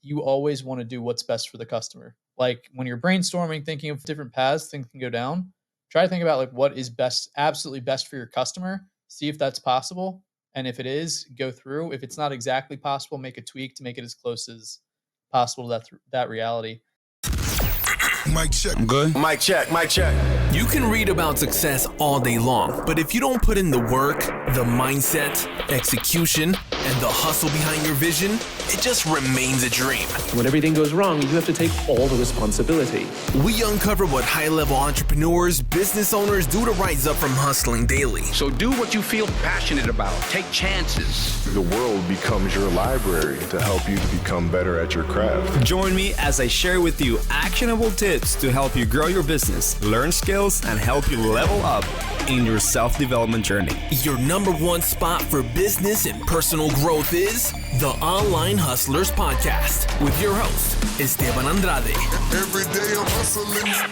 you always want to do what's best for the customer. Like when you're brainstorming, thinking of different paths things can go down, try to think about like what is best, absolutely best for your customer. See if that's possible. And if it is, go through. If it's not exactly possible, make a tweak to make it as close as possible to that reality. Mic check. I'm good. Mic check. Mic check. You can read about success all day long, but if you don't put in the work, the mindset, execution, and the hustle behind your vision, it just remains a dream. When everything goes wrong, you have to take all the responsibility. We uncover what high-level entrepreneurs, business owners do to rise up from hustling daily. So do what you feel passionate about. Take chances. The world becomes your library to help you to become better at your craft. Join me as I share with you actionable tips to help you grow your business, learn skills, and help you level up in your self-development journey. Your number one spot for business and personal growth is the Online Hustlers Podcast with your host, Esteban Andrade. Every day I'm hustling.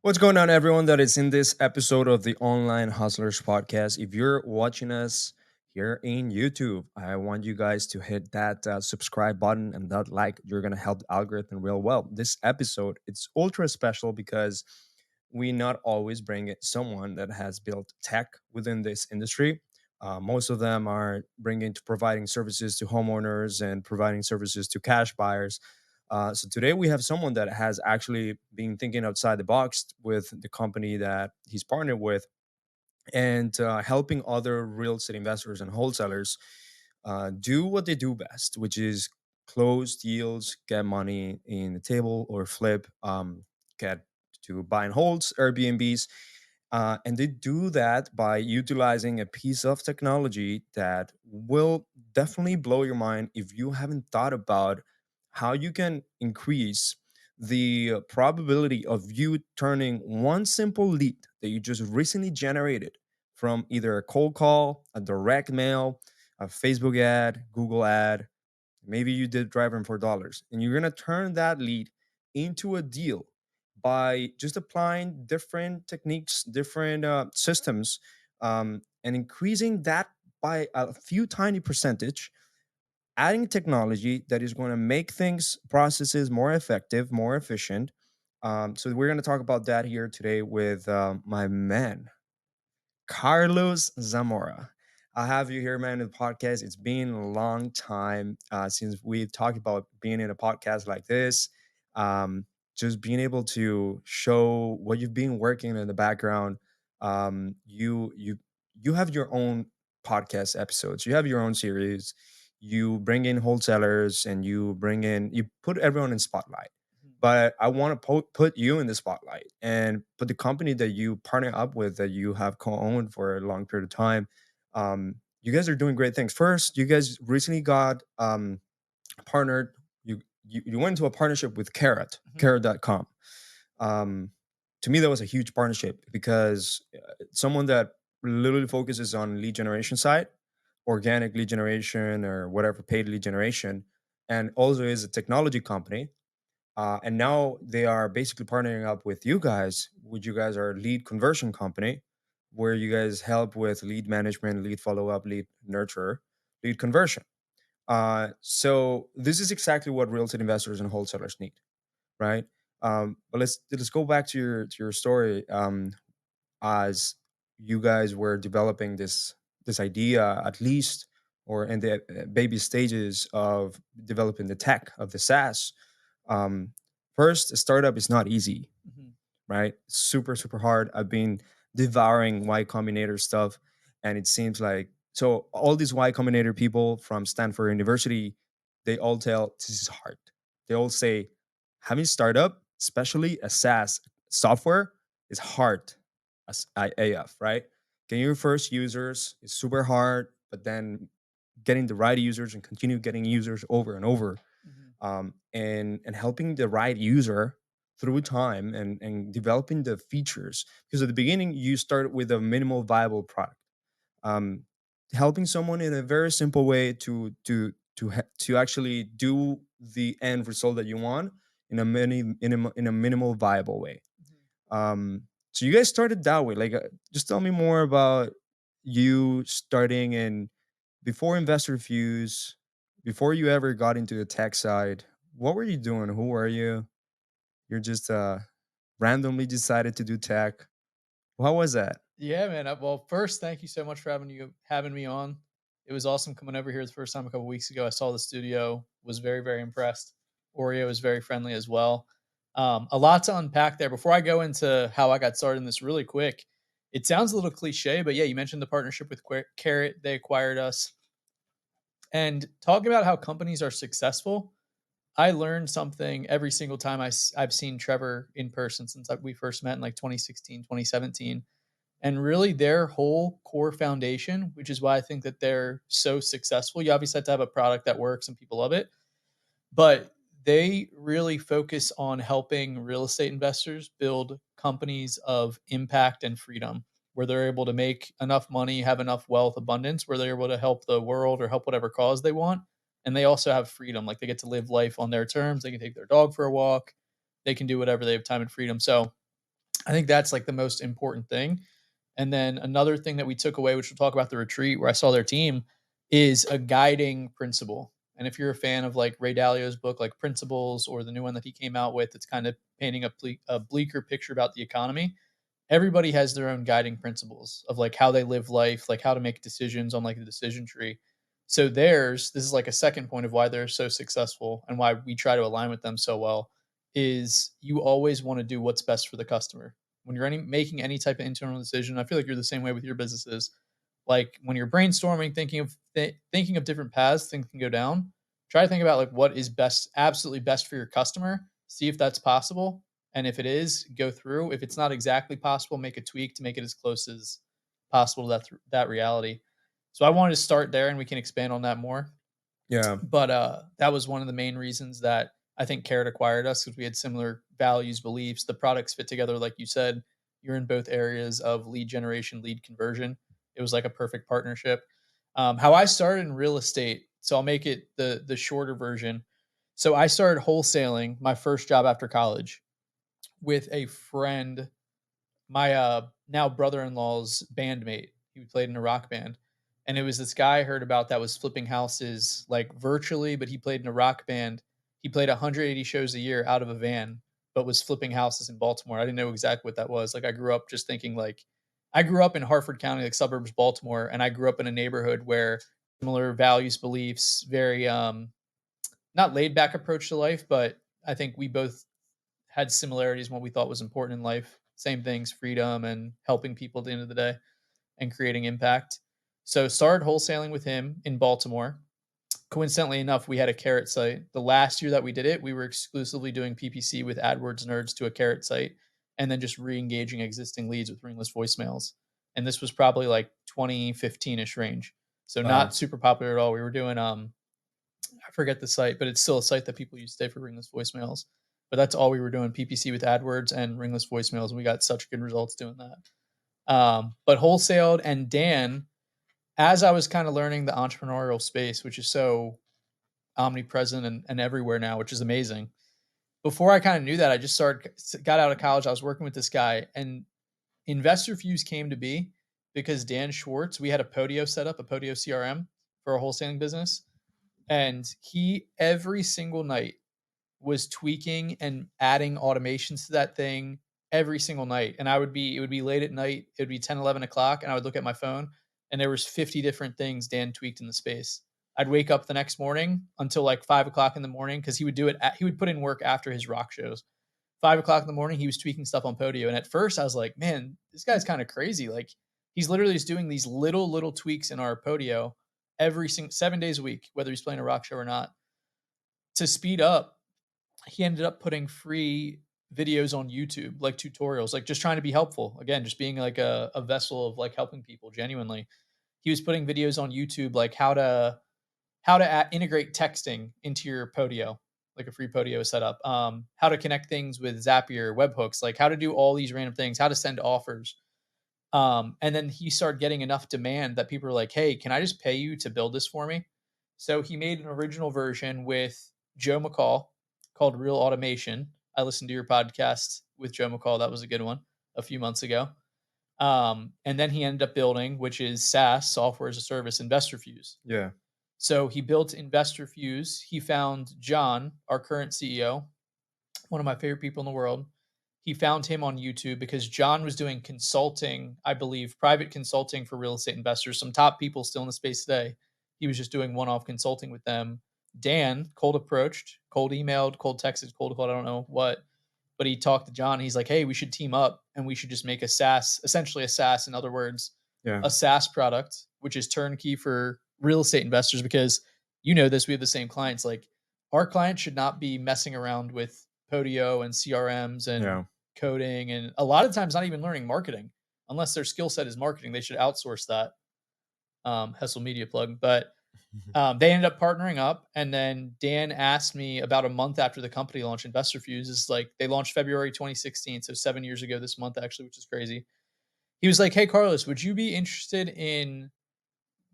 What's going on, everyone that is in this episode of the Online Hustlers Podcast? If you're watching us here in YouTube, I want you guys to hit that subscribe button and that like. You're going to help the algorithm real well. This episode, it's ultra special because we not always bring in someone that has built tech within this industry. Most of them are providing services to homeowners and providing services to cash buyers. So today we have someone that has actually been thinking outside the box with the company that he's partnered with and helping other real estate investors and wholesalers do what they do best, which is close deals, get money in the table or flip, get to buy and holds, Airbnbs. And they do that by utilizing a piece of technology that will definitely blow your mind if you haven't thought about how you can increase the probability of you turning one simple lead that you just recently generated from either a cold call, a direct mail, a Facebook ad, Google ad, maybe you did driving for dollars, and you're going to turn that lead into a deal by just applying different techniques, different systems, and increasing that by a few tiny percentage, adding technology that is going to make processes more effective, more efficient. So we're going to talk about that here today with my man, Carlos Zamora. I have you here, man, in the podcast. It's been a long time since we've talked about being in a podcast like this. Just being able to show what you've been working in the background. You have your own podcast episodes. You have your own series. You bring in wholesalers and you put everyone in spotlight. But I want to put you in the spotlight and put the company that you partner up with, that you have co-owned for a long period of time. You guys are doing great things. First, you guys recently got partnered. You went into a partnership with Carrot.com. To me, that was a huge partnership because someone that literally focuses on lead generation side, organic lead generation or whatever, paid lead generation, and also is a technology company. And now they are basically partnering up with you guys, which you guys are a lead conversion company, where you guys help with lead management, lead follow-up, lead nurture, lead conversion. So this is exactly what real estate investors and wholesalers need, right? But let's go back to your story. As you guys were developing this idea, at least, or in the baby stages of developing the tech of the SaaS. First, a startup is not easy, right? Super, super hard. I've been devouring Y Combinator stuff, and it seems like, so all these Y Combinator people from Stanford University, they all tell this is hard. They all say having startup, especially a SaaS software, is hard as AF, right? Getting your first users is super hard, but then getting the right users and continue getting users over and over, and helping the right user through time and developing the features. Because at the beginning, you start with a minimal viable product. Helping someone in a very simple way to actually do the end result that you want in a minimal viable way. So you guys started that way. Like, just tell me more about you starting in before InvestorFuse. before you ever got into the tech side, what were you doing? Who were you? You're just randomly decided to do tech. How was that? Yeah, man. Well, first, thank you so much for having me on. It was awesome coming over here the first time a couple weeks ago. I saw the studio, was very, very impressed. Oreo was very friendly as well. A lot to unpack there. Before I go into how I got started in this really quick, it sounds a little cliche, but yeah, you mentioned the partnership with Carrot. They acquired us. And talking about how companies are successful, I learned something every single time I've seen Trevor in person since we first met in like 2016, 2017. And really their whole core foundation, which is why I think that they're so successful. You obviously have to have a product that works and people love it, but they really focus on helping real estate investors build companies of impact and freedom where they're able to make enough money, have enough wealth, abundance, where they're able to help the world or help whatever cause they want. And they also have freedom. Like they get to live life on their terms. They can take their dog for a walk. They can do whatever they have time and freedom. So I think that's like the most important thing. And then another thing that we took away, which we'll talk about the retreat where I saw their team, is a guiding principle. And if you're a fan of like Ray Dalio's book, like Principles, or the new one that he came out with, it's kind of painting a bleaker picture about the economy. Everybody has their own guiding principles of like how they live life, like how to make decisions on like the decision tree. So this is like a second point of why they're so successful and why we try to align with them so well, is you always want to do what's best for the customer. When you're making any type of internal decision, I feel like you're the same way with your businesses. Like when you're brainstorming, thinking of different paths things can go down, try to think about like what is best, absolutely best for your customer. See if that's possible, and if it is, go through. If it's not exactly possible, make a tweak to make it as close as possible to that reality. So I wanted to start there, and we can expand on that more. Yeah. But that was one of the main reasons that I think Carrot acquired us, because we had similar values, beliefs. The products fit together, like you said. You're in both areas of lead generation, lead conversion. It was like a perfect partnership. How I started in real estate, so I'll make it the shorter version. So I started wholesaling my first job after college with a friend, my now brother-in-law's bandmate. He played in a rock band. And it was this guy I heard about that was flipping houses like virtually, but he played in a rock band. He played 180 shows a year out of a van, but was flipping houses in Baltimore. I didn't know exactly what that was. Like I grew up just thinking like I grew up in Harford County, like suburbs Baltimore, and I grew up in a neighborhood where similar values, beliefs, very not laid back approach to life, but I think we both had similarities in what we thought was important in life. Same things, freedom and helping people at the end of the day and creating impact. So started wholesaling with him in Baltimore. Coincidentally enough, we had a Carrot site. The last year that we did it, we were exclusively doing PPC with AdWords Nerds to a Carrot site, and then just re-engaging existing leads with ringless voicemails. And this was probably like 2015-ish range. So Wow. not super popular at all. We were doing I forget the site, but it's still a site that people use today for ringless voicemails. But that's all we were doing, PPC with AdWords and ringless voicemails, and we got such good results doing that. But wholesaled, and Dan, as I was kind of learning the entrepreneurial space, which is so omnipresent and everywhere now, which is amazing. Before I kind of knew that, I just got out of college. I was working with this guy, and InvestorFuse came to be because Dan Schwartz, we had a Podio set up, a Podio CRM for a wholesaling business. And he every single night was tweaking and adding automations to that thing every single night. And it would be late at night. It would be 10, 11 o'clock. And I would look at my phone and there was 50 different things Dan tweaked in the space. I'd wake up the next morning until like 5 o'clock in the morning, because he would do it. He would put in work after his rock shows. 5 o'clock in the morning, he was tweaking stuff on Podio. And at first I was like, man, this guy's kind of crazy. Like he's literally just doing these little tweaks in our Podio every 7 days a week, whether he's playing a rock show or not. To speed up, he ended up putting free videos on YouTube, like tutorials, like just trying to be helpful. Again, just being like a vessel of like helping people genuinely. He was putting videos on YouTube, like how to integrate texting into your Podio, like a free Podio setup, how to connect things with Zapier, webhooks, like how to do all these random things, how to send offers. And then he started getting enough demand that people were like, hey, can I just pay you to build this for me? So he made an original version with Joe McCall called Real Automation. I listened to your podcast with Joe McCall. That was a good one a few months ago. And then he ended up building, which is SaaS, software as a service, InvestorFuse. Yeah. So he built InvestorFuse. He found John, our current CEO, one of my favorite people in the world. He found him on YouTube because John was doing consulting, I believe, private consulting for real estate investors, some top people still in the space today. He was just doing one-off consulting with them. Dan cold approached, cold emailed, cold texted, cold called, I don't know what, but he talked to John. He's like, "Hey, we should team up and we should just make a SaaS, essentially a SaaS, in other words, Yeah. a SaaS product, which is turnkey for real estate investors." Because you know this, we have the same clients. Like, our clients should not be messing around with Podio and CRMs and Yeah. coding, and a lot of times not even learning marketing unless their skill set is marketing. They should outsource that. Hustle media plug, but they ended up partnering up, and then Dan asked me about a month after the company launched. InvestorFuse is like, they launched February 2016, so 7 years ago this month actually, which is crazy. He was like, "Hey Carlos, would you be interested in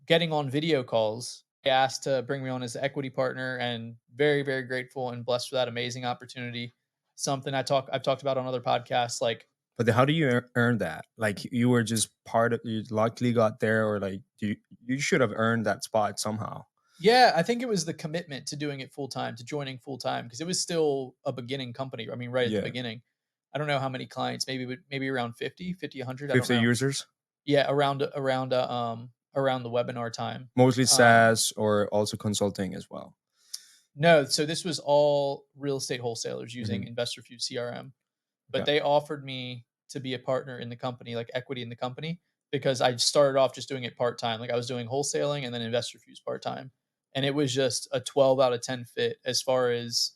getting on video calls?" He asked to bring me on as an equity partner, and very, very grateful and blessed for that amazing opportunity. Something I've talked about on other podcasts. Like, But then how do you earn that? Like you were just part of, you luckily got there, or like you should have earned that spot somehow. yeah, I think it was the commitment to doing it full time, to joining full time, because it was still a beginning company. I mean, right at the Yeah. beginning. I don't know how many clients, maybe around 50, 100, I don't 50 know. users, Yeah, around the webinar time. mostly Um, SaaS or also consulting as well. no, so this was all real estate wholesalers using Hmm. InvestorFuse CRM, but Okay. they offered me to be a partner in the company, like equity in the company, because I started off just doing it part time. Like, I was doing wholesaling and then InvestorFuse part time, and it was just a 12 out of 10 fit as far as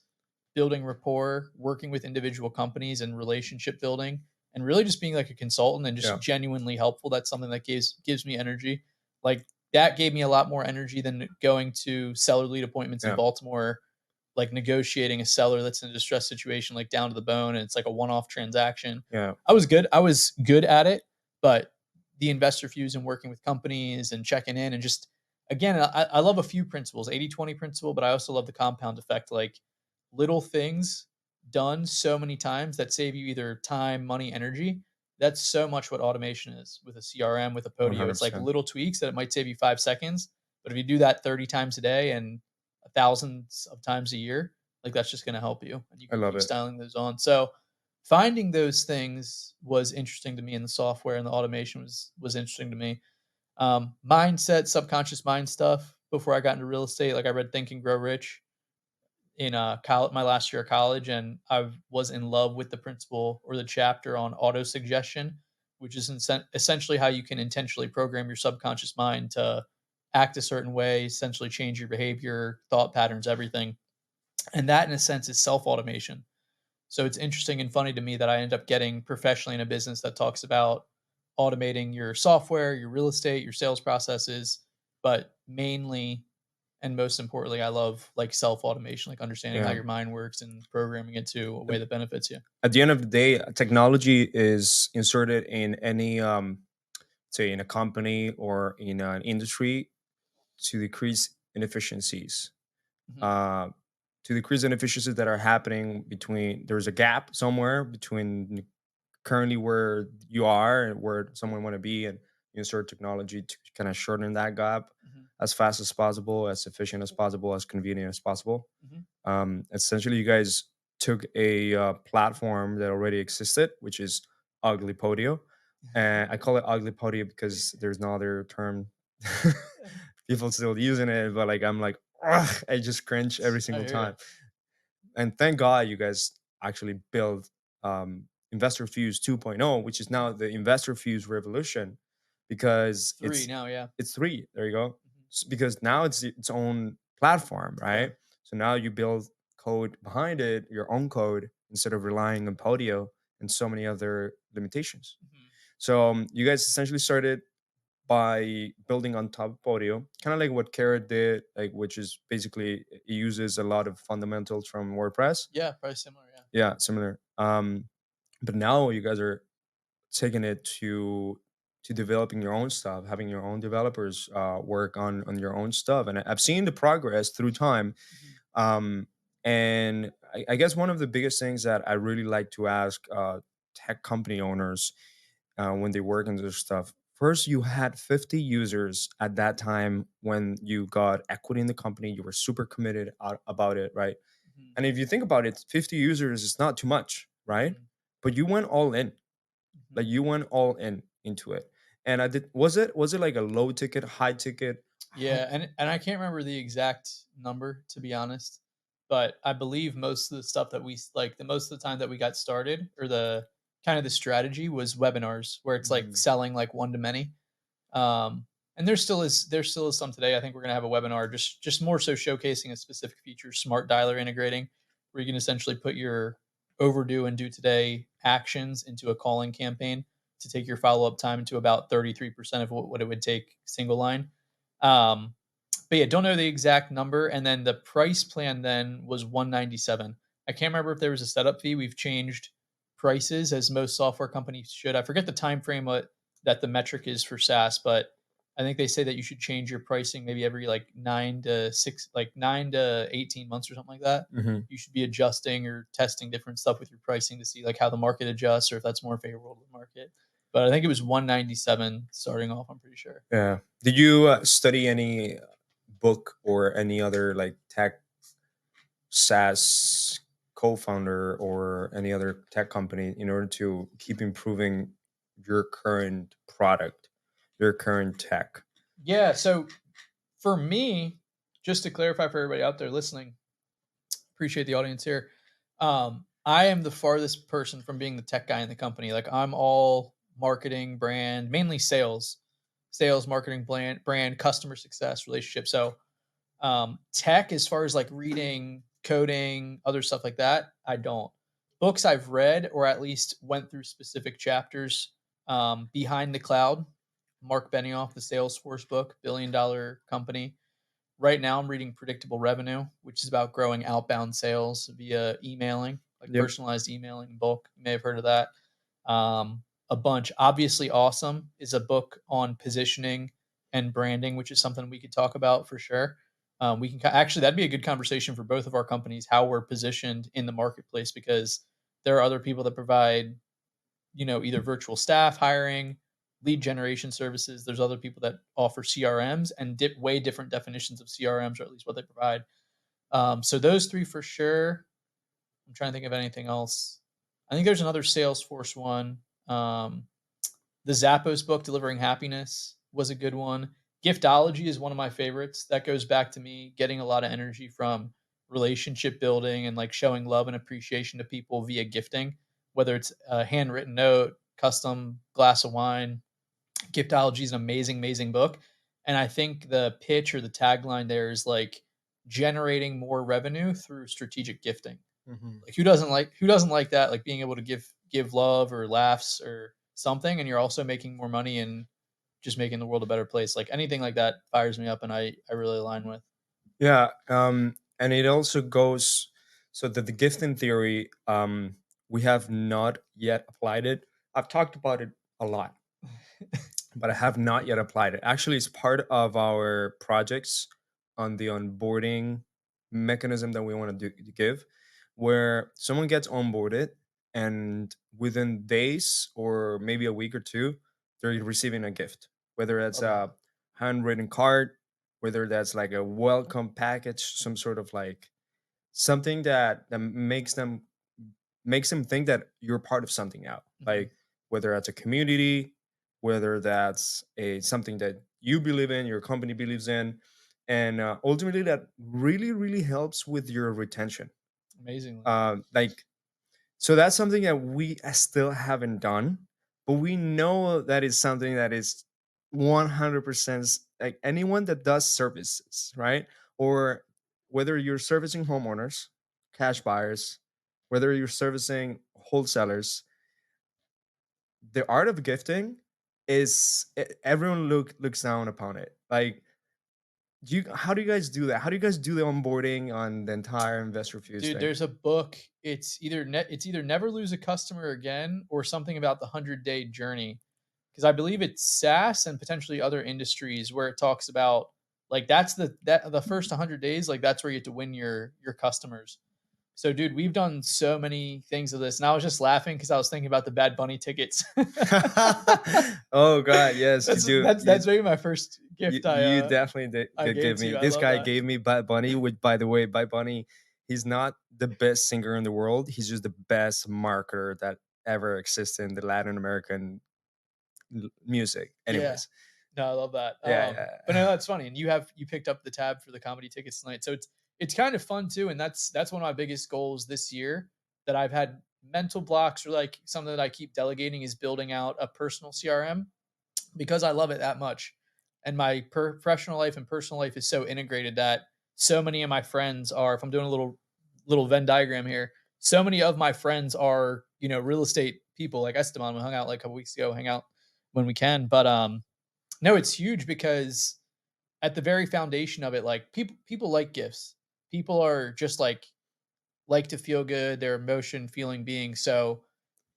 building rapport, working with individual companies, and relationship building, and really just being like a consultant and just Yeah. genuinely helpful. That's something that gives me energy. Like, that gave me a lot more energy than going to seller lead appointments in Yeah. Baltimore, like negotiating a seller that's in a distressed situation, like down to the bone, and it's like a one-off transaction. Yeah. I was good at it, but the investor fuse and working with companies and checking in, and just, again, I love a few principles, 80/20 principle, but I also love the compound effect. Like, little things done so many times that save you either time, money, energy. That's so much what automation is with a CRM, with a Podio. It's like 100%. little tweaks that it might save you 5 seconds, but if you do that 30 times a day and thousands of times a year, like, that's just going to help you, and you I can love keep it. styling those on. So finding those things was interesting to me, and the software and the automation was interesting to me. Mindset, subconscious mind stuff. Before I got into real estate, like, I read Think and Grow Rich in my last year of college, and I was in love with the principle or the chapter on auto suggestion, which is essentially how you can intentionally program your subconscious mind to act a certain way, essentially change your behavior, thought patterns, everything. And that, in a sense, is self automation. So it's interesting and funny to me that I end up getting professionally in a business that talks about automating your software, your real estate, your sales processes, but mainly and most importantly, I love, like, self automation, like understanding how Yeah. your mind works and programming it to a way that benefits you. At the end of the day, technology is inserted in any say in a company or in an industry to decrease inefficiencies. Mhm. Uh, to decrease inefficiencies that are happening between, there's a gap somewhere between currently where you are and where someone want to be, and you insert technology to kind of shorten that gap Mhm. as fast as possible, as efficient as possible, as convenient as possible. Mhm. Essentially, you guys took a platform that already existed, which is Ugly Podio. And I call it Ugly Podio because there's no other term. People still using it, but like I'm like, "Ugh," I just cringe every I single hear ya. time. And thank God you guys actually built Investor Fuse 2.0, which is now the Investor Fuse revolution, because 3 now, yeah. it's three. There you go. Mhm. Because now it's its own platform, Yeah. right? So now you build code behind it, your own code, instead of relying on Podio and so many other limitations. Mhm. So you guys essentially started by building on top of Podio, kind of like what Carrot did, like which is basically it uses a lot of fundamentals from WordPress. Yeah, probably similar, yeah. Yeah, similar. But now you guys are taking it to developing your own stuff, having your own developers work on your own stuff, and I've seen the progress through time. Mhm. Um, and I guess one of the biggest things that I really like to ask tech company owners when they work on this stuff, first you had 50 users at that time when you got equity in the company. You were super committed about it, right? Mhm, And if you think about it, 50 users is not too much, right? mhm, But you went all in. mhm. Like you went all in into it. And I did was it like a low ticket, high ticket? Yeah, and I can't remember the exact number, to be honest, but I believe most of the stuff that the most of the time that we got started, or the kind of the strategy, was webinars where it's like Mhm. selling like one to many. And there still is some today. I think we're gonna have a webinar just more so showcasing a specific feature, smart dialer integrating, where you can essentially put your overdue and due today actions into a calling campaign to take your follow up time to about 33% of what it would take single line. Um, but yeah, don't know the exact number. And then the price plan then was 197. I can't remember if there was a setup fee. We've changed prices as most software companies should. I forget the time frame that the metric is for SaaS, but I think they say that you should change your pricing maybe every like 9 to 18 months or something like that. Mhm. You should be adjusting or testing different stuff with your pricing to see like how the market adjusts or if that's more favorable to the market. But I think it was 197 starting off, I'm pretty sure. Yeah. Did you study any book or any other like tech SaaS co-founder or any other tech company in order to keep improving your current product, your current tech? Yeah, so for me, just to clarify for everybody out there listening, appreciate the audience here. I am the farthest person from being the tech guy in the company. Like I'm all marketing, brand, mainly sales, marketing, brand, customer success, relationship. So tech, as far as like reading, coding, other stuff like that, I don't. Books I've read or at least went through specific chapters. Behind the Cloud, Mark Benioff, the Salesforce book, Billion Dollar Company. Right now, I'm reading Predictable Revenue, which is about growing outbound sales via emailing, like Yep. personalized emailing in bulk. You may have heard of that. A bunch. Obviously, Awesome is a book on positioning and branding, which is something we could talk about for sure. We can actually, that'd be a good conversation for both of our companies, how we're positioned in the marketplace, because there are other people that provide, either virtual staff hiring, lead generation services. There's other people that offer CRMs and way different definitions of CRMs, or at least what they provide. So those three for sure. I'm trying to think of anything else. I think there's another Salesforce one. Um, the Zappos book, Delivering Happiness, was a good one. Giftology is one of my favorites. That goes back to me getting a lot of energy from relationship building and like showing love and appreciation to people via gifting, whether it's a handwritten note, custom glass of wine. Giftology is an amazing, amazing book. And I think the pitch or the tagline there is like generating more revenue through strategic gifting. Mhm. Like who doesn't like that? Like being able to give love or laughs or something, and you're also making more money and just making the world a better place. Like anything like that fires me up, and I really align with. Yeah, and it also goes so that the gifting theory, we have not yet applied it. I've talked about it a lot, but I have not yet applied it. Actually, it's part of our projects on the onboarding mechanism that we want to give, where someone gets onboarded and within days or maybe a week or two, they're receiving a gift, whether it's Okay. a handwritten card, whether that's like a welcome package, some sort of like something that makes them think that you're part of something now, Mhm. like whether that's a community, whether that's a something that you believe in, your company believes in, and ultimately that really really helps with your retention. Amazingly. Like so that's something that we still haven't done, but we know that is something that is 100% like anyone that does services, right? Or whether you're servicing homeowners, cash buyers, whether you're servicing wholesalers, the art of gifting is everyone looks down upon it. Like, how do you guys do that? How do you guys do the onboarding on the entire investor fuse Dude, thing? there's a book. It's either Never Lose a Customer Again or something about the 100-day journey. Because I believe it's SaaS and potentially other industries where it talks about like that's the first 100 days, like that's where you get to win your customers. So, dude, we've done so many things of this, and I was just laughing because I was thinking about the Bad Bunny tickets. Oh God, yes, you That's do. that's maybe my first You, gift you definitely I did gave give to me. you. I This love guy that. gave me Bad Bunny. Which, by the way, Bad Bunny, he's not the best singer in the world. He's just the best marketer that ever existed in the Latin American music. Yeah. Anyways, No, I love that. yeah, But yeah. no, that's funny. And you picked up the tab for the comedy tickets tonight. So it's kind of fun too. And that's one of my biggest goals this year that I've had mental blocks or like something that I keep delegating is building out a personal CRM because I love it that much. And my professional life and personal life is so integrated that so many of my friends are, if I'm doing a little Venn diagram here, so many of my friends are, real estate people like Esteban. We hung out like a couple weeks ago, hang out when we can. But no, it's huge because at the very foundation of it, like people like gifts. People are just like to feel good, they're emotion feeling beings. So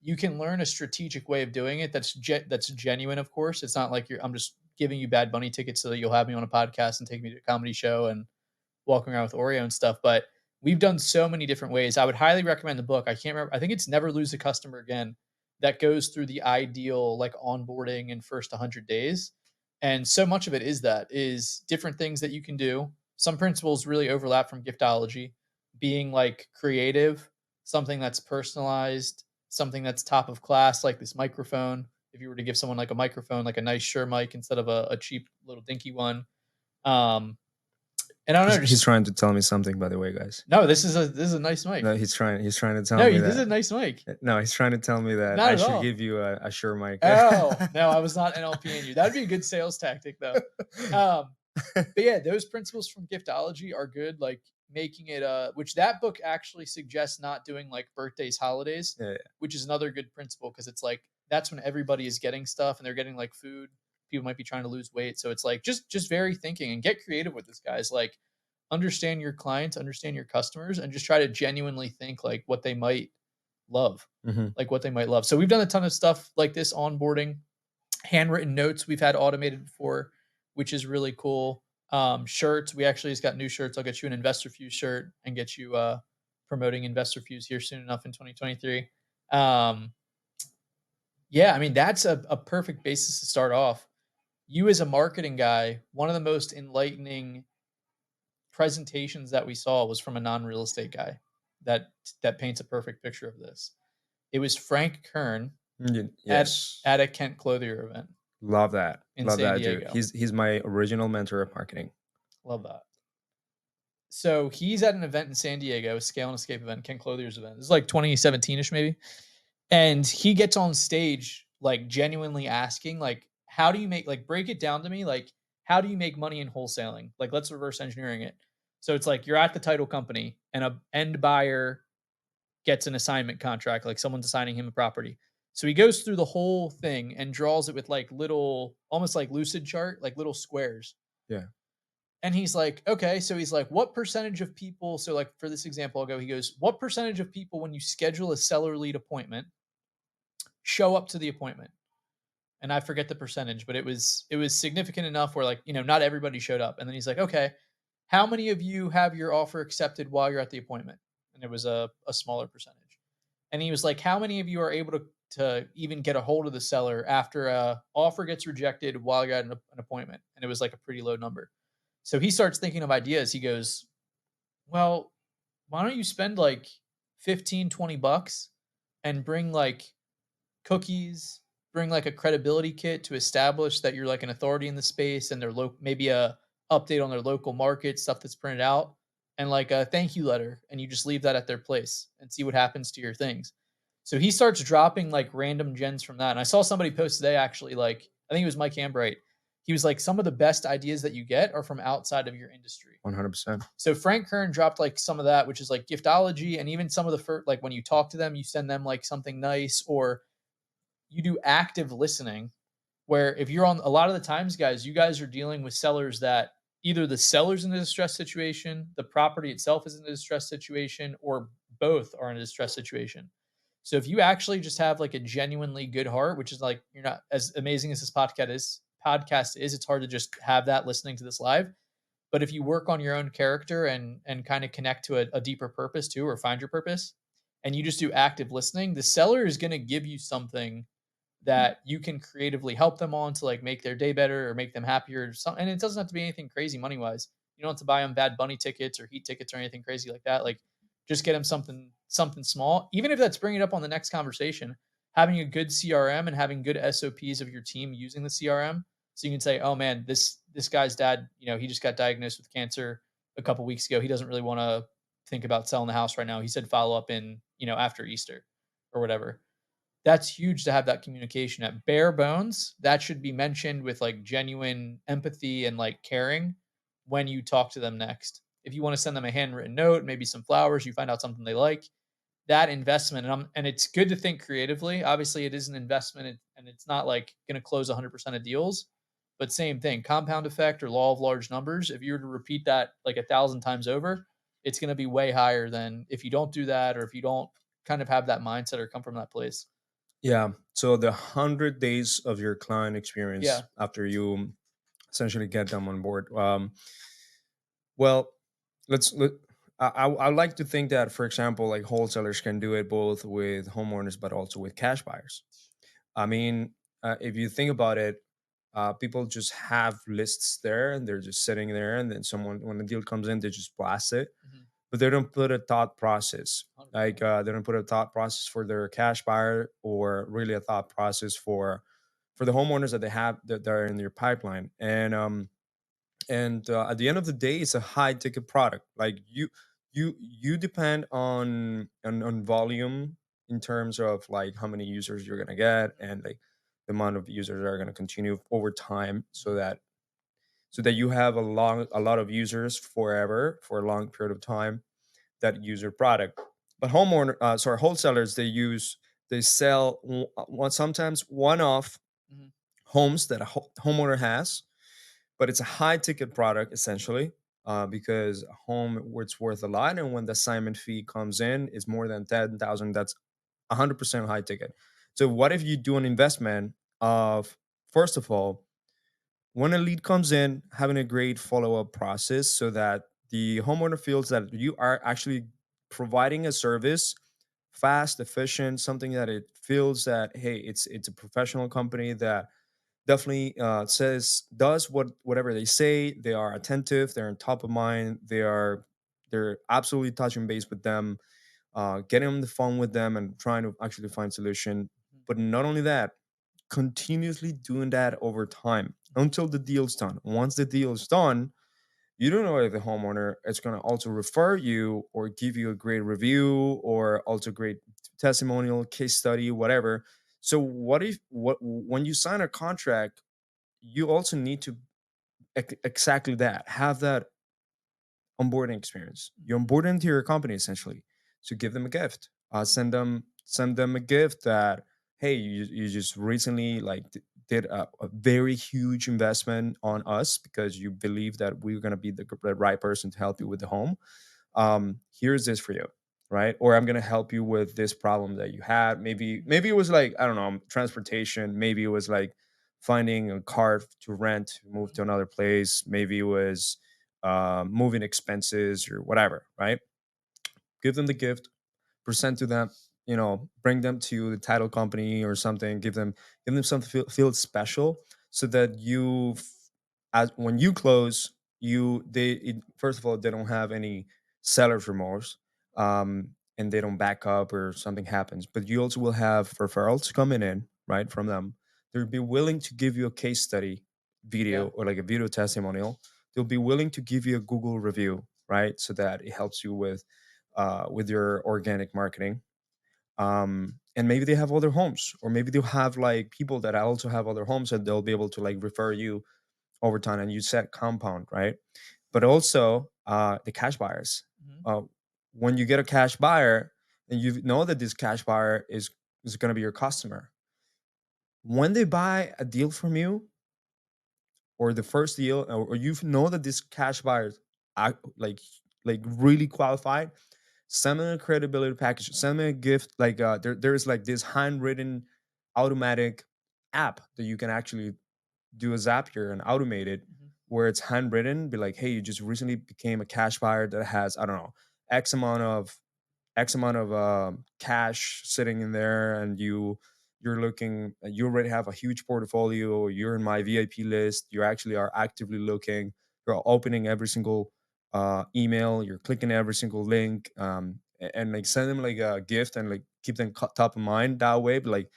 you can learn a strategic way of doing it that's genuine, of course. It's not like I'm just giving you Bad Bunny tickets so that you'll have me on a podcast and take me to a comedy show and walking around with Oreo and stuff. But we've done so many different ways. I would highly recommend the book. I can't remember. I think it's Never Lose a Customer Again that goes through the ideal like onboarding in first 100 days. And so much of it is different things that you can do. Some principles really overlap from giftology, being like creative, something that's personalized, something that's top of class, like this microphone. If you were to give someone like a microphone, like a nice Shure mic instead of a cheap little dinky one. Um, and I don't know, He's just trying to tell me something, by the way, guys. no, this is a nice mic. No, he's trying to tell No, me this is a that. nice mic. No, he's trying to tell me that Not I at should all. give you a Shure mic. Oh, no, I was not NLPing you. That'd be a good sales tactic though. But yeah, those principles from giftology are good. Like making it which that book actually suggests not doing like birthdays, holidays, Yeah, which is another good principle because it's like that's when everybody is getting stuff and they're getting like food. People might be trying to lose weight. So it's like just very thinking and get creative with this, guys. Like understand your clients, understand your customers, and just try to genuinely think like what they might love. Mhm. Like what they might love. So we've done a ton of stuff like this onboarding, handwritten notes we've had automated before, which is really cool. Shirts, we actually just got new shirts. I'll get you an InvestorFuse shirt and get you promoting InvestorFuse here soon enough in 2023. Yeah, I mean, that's a perfect basis to start off. You as a marketing guy, one of the most enlightening presentations that we saw was from a non-real estate guy that paints a perfect picture of this. It was Frank Kern Yes. at a Kent Clothier event Love that. in Love San that, dude. Diego. He's my original mentor of marketing. Love that. So he's at an event in San Diego, a Scale and Escape event, Ken Clothier's event. This is like 2017-ish maybe. And he gets on stage like genuinely asking like, how do you make, like, break it down to me, like, how do you make money in wholesaling? Like, let's reverse engineering it. So it's like you're at the title company and a end buyer gets an assignment contract, like someone's assigning him a property. So he goes through the whole thing and draws it with like little, almost like lucid chart, like little squares. Yeah. And he's like, okay, so he's like, what percentage of people, so like for this example, he goes, what percentage of people when you schedule a seller lead appointment show up to the appointment? And I forget the percentage, but it was significant enough where like, not everybody showed up. And then he's like, okay, how many of you have your offer accepted while you're at the appointment? And it was a smaller percentage. And he was like, how many of you are able to even get a hold of the seller after a offer gets rejected while you're at an appointment? And it was like a pretty low number. So he starts thinking of ideas. He goes, well, why don't you spend like 15, 20 bucks and bring like cookies, bring like a credibility kit to establish that you're like an authority in the space and their maybe a update on their local market, stuff that's printed out, and like a thank you letter. And you just leave that at their place and see what happens to your things. So he starts dropping like random gems from that. And I saw somebody post today, actually, like, I think it was Mike Ambright. He was like, some of the best ideas that you get are from outside of your industry. 100%. So Frank Kern dropped like some of that, which is like giftology. And even some of the first, like when you talk to them, you send them like something nice, or you do active listening, where if you're on, a lot of the times, guys, you guys are dealing with sellers that either the seller's in a distressed situation, the property itself is in a distressed situation, or both are in a distressed situation. So if you actually just have like a genuinely good heart, which is like, you're not, as amazing as this podcast is, it's hard to just have that listening to this live. But if you work on your own character and kind of connect to a deeper purpose too, or find your purpose, and you just do active listening, the seller is going to give you something that you can creatively help them on to like make their day better or make them happier. Or something. And it doesn't have to be anything crazy money wise. You don't have to buy them Bad Bunny tickets or Heat tickets or anything crazy like that. Like just get them something small, even if that's bringing it up on the next conversation. Having a good CRM and having good SOPs of your team using the CRM, so you can say, "Oh man, this guy's dad, he just got diagnosed with cancer a couple weeks ago. He doesn't really want to think about selling the house right now. He said follow up in after Easter or whatever." That's huge to have that communication. At bare bones, that should be mentioned with like genuine empathy and like caring when you talk to them next. If you want to send them a handwritten note, maybe some flowers, you find out something they like, that investment, and it's good to think creatively. Obviously, it is an investment, and it's not like going to close 100% of deals, but same thing, compound effect or law of large numbers. If you were to repeat that like 1,000 times over, it's going to be way higher than if you don't do that, or if you don't kind of have that mindset or come from that place. Yeah. So the 100 days of your client experience Yeah. after you essentially get them on board. Well, let I like to think that, for example, like wholesalers can do it both with homeowners, but also with cash buyers. I mean, if you think about it, people just have lists there and they're just sitting there, and then someone, when the deal comes in, they just blast it, Mhm. but they don't put a thought process. 100%. They don't put a thought process for their cash buyer, or really a thought process for the homeowners that they have that are in their pipeline. And at the end of the day, it's a high ticket product. Like you depend on volume, in terms of like how many users you're going to get, and like the amount of users that are going to continue over time, so that you have a lot of users forever, for a long period of time, that use your product. But wholesalers, they sell sometimes one off Mhm. homes that a homeowner has, but it's a high ticket product essentially, because a home where it's worth a lot, and when the assignment fee comes in is more than 10,000, that's 100% high ticket. So what if you do an investment of, first of all, when a lead comes in, having a great follow-up process, so that the homeowner feels that you are actually providing a service, fast, efficient, something that it feels that, hey, it's a professional company that definitely does whatever they say. They are attentive, they're on top of mind, they're absolutely touching base with them, getting on the phone with them and trying to actually find solution. But not only that, continuously doing that over time until the deal's done. Once the deal is done, you don't know if the homeowner is going to also refer you or give you a great review, or also great testimonial, case study, whatever. So what when you sign a contract, you also need to exactly that, have that onboarding experience. You onboard into your company essentially. So give them a gift. Send them a gift that, hey, you just recently like did a very huge investment on us, because you believe that we're gonna be the right person to help you with the home. Here's this for you, right? Or I'm gonna help you with this problem that you had. Maybe it was like, I don't know, transportation. Maybe it was like finding a car to rent to move to another place. Maybe it was moving expenses or whatever, right? Give them the gift, present to them, bring them to the title company or something. Give them something feel special, so that as when you close, first of all, they don't have any seller's remorse, and they don't back up or something happens. But you also will have referrals coming in, right, from them. They'll be willing to give you a case study video, Yeah. or like a video testimonial. They'll be willing to give you a Google review, right, so that it helps you with your organic marketing. And maybe they have other homes, or maybe they'll have like people that also have other homes, and they'll be able to like refer you over time, and you set compound, right? But also the cash buyers. Mhm. uh, when you get a cash buyer, and you know that this cash buyer is going to be your customer, when they buy a deal from you, or the first deal, or you know that this cash buyers are like really qualified, send them a credibility package, send them a gift. Like there's like this handwritten automatic app that you can actually do a Zapier and automate it, Mhm. where it's handwritten, be like, hey, you just recently became a cash buyer that has, I don't know, X amount of cash sitting in there, and you're looking, you already have a huge portfolio, you're in my VIP list, you actually are actively looking, you're opening every single email, you're clicking every single link, and like send them like a gift and like keep them top of mind that way. But like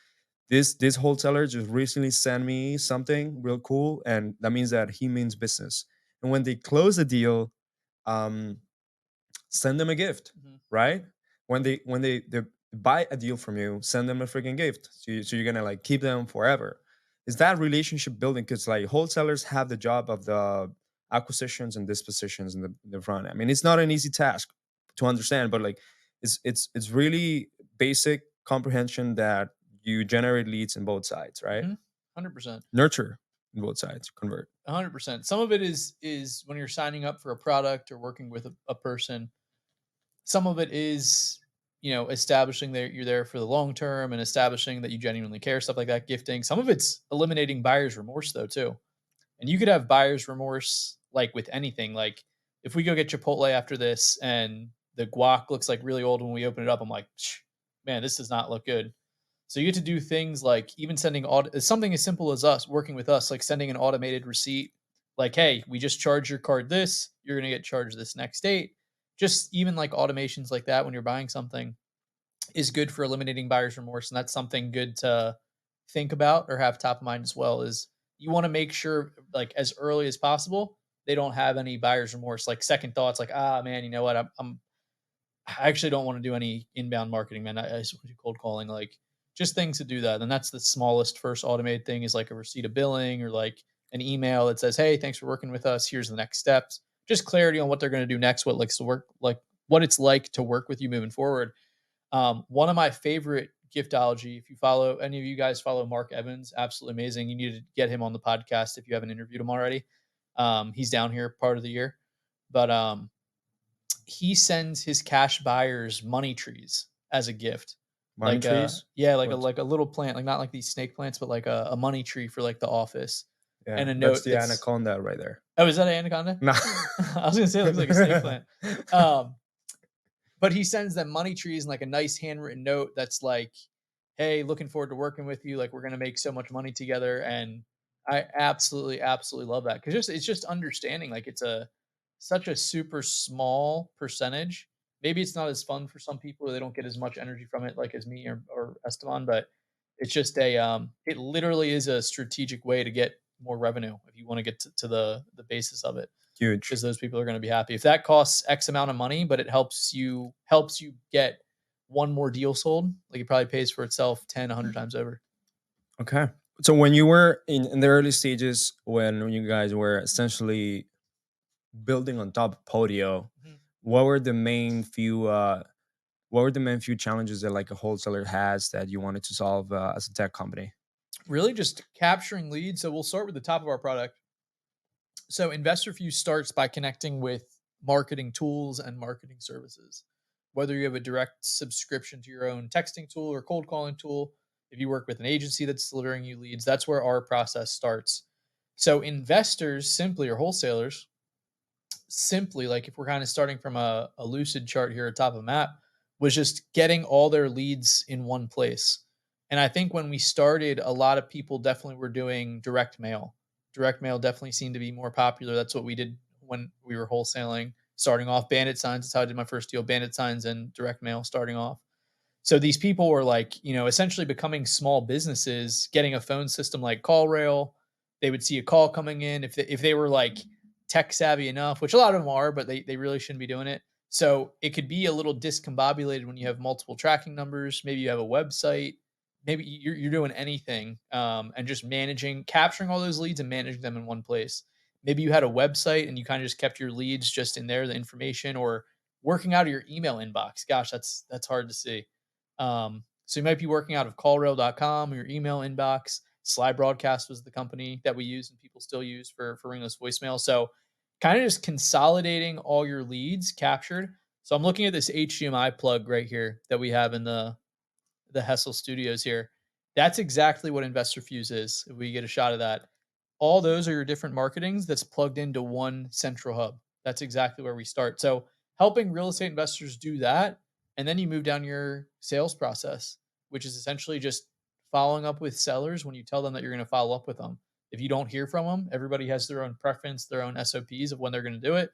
this wholesaler just recently sent me something real cool, and that means that he means business. And when they close the deal, um send them a gift, Mhm. right? When they buy a deal from you, send them a freaking gift. So you're gonna like keep them forever. Is that relationship building? Because like wholesalers have the job of the acquisitions and dispositions in the front. I mean, it's not an easy task to understand, but like it's really basic comprehension that you generate leads in both sides, right? 100%. Nurture in both sides, convert. 100%. Some of it is when you're signing up for a product or working with a person. Some of it is, establishing that you're there for the long term and establishing that you genuinely care, stuff like that, gifting. Some of it's eliminating buyer's remorse, though, too. And you could have buyer's remorse like with anything. Like if we go get Chipotle after this and the guac looks like really old when we open it up, I'm like, man, this does not look good. So you get to do things like even sending something as simple as us working with us, like sending an automated receipt, like, hey, we just charged your card this, you're gonna get charged this next date. Just even like automations like that when you're buying something is good for eliminating buyer's remorse. And that's something good to think about or have top of mind as well. Is you want to make sure like as early as possible they don't have any buyer's remorse, like second thoughts, like, man, you know what, I actually don't want to do any inbound marketing, man. I just want to do cold calling, like just things to do that. And that's the smallest first automated thing is like a receipt of billing or like an email that says, hey, thanks for working with us. Here's the next steps. Just clarity on what they're going to do next, what likes to work, like what it's like to work with you moving forward. One of my favorite giftology, if you follow any of you guys follow Mark Evans, absolutely amazing. You need to get him on the podcast if you haven't interviewed him already. He's down here part of the year, but he sends his cash buyers money trees as a gift. Money trees. Yeah, What? like a little plant, like not like these snake plants, but like a money tree for like the office. Yeah, And a that's note the that's anaconda right there. oh, is that an anaconda? No. I was gonna say it looks like a snake plant. Um, but he sends them money trees and like a nice handwritten note that's like, "Hey, looking forward to working with you. Like, we're gonna make so much money together." And I absolutely, absolutely love that because it's just understanding. Like, it's a such a super small percentage. Maybe it's not as fun for some people; or they don't get as much energy from it, like as me or Esteban. But it's just it literally is a strategic way to get more revenue if you want to get to the basis of it Huge. because those people are going to be happy. If that costs X amount of money, but it helps you get one more deal sold, like it probably pays for itself 10, 100 times over. Okay. So when you were in the early stages, when you guys were essentially building on top of Podio, Mhm. what were the main few challenges that like a wholesaler has that you wanted to solve as a tech company? Really just capturing leads. So we'll start with the top of our product. So InvestorFuse starts by connecting with marketing tools and marketing services. Whether you have a direct subscription to your own texting tool or cold calling tool, if you work with an agency that's delivering you leads, that's where our process starts. So investors simply or wholesalers simply, like if we're kind of starting from a lucid chart here at top of the map, was just getting all their leads in one place. And I think when we started, a lot of people definitely were doing direct mail. Direct mail definitely seemed to be more popular. That's what we did when we were wholesaling. Starting off, bandit signs. That's how I did my first deal. Bandit signs and direct mail starting off. So these people were like, essentially becoming small businesses, getting a phone system like CallRail. They would see a call coming in if they were like tech savvy enough, which a lot of them are, but they really shouldn't be doing it. So it could be a little discombobulated when you have multiple tracking numbers. Maybe you have a website. Maybe you're doing anything and just capturing all those leads and managing them in one place. Maybe you had a website and you kind of just kept your leads just in there, the information, or working out of your email inbox. Gosh, that's hard to see. So you might be working out of callrail.com or your email inbox. Sly Broadcast was the company that we use and people still use for ringless voicemail. So kind of just consolidating all your leads captured. So I'm looking at this HDMI plug right here that we have in the Hessel Studios here. That's exactly what InvestorFuse is. If we get a shot of that, all those are your different marketings that's plugged into one central hub. That's exactly where we start. So helping real estate investors do that, and then you move down your sales process, which is essentially just following up with sellers when you tell them that you're going to follow up with them. If you don't hear from them, everybody has their own preference, their own SOPs of when they're going to do it.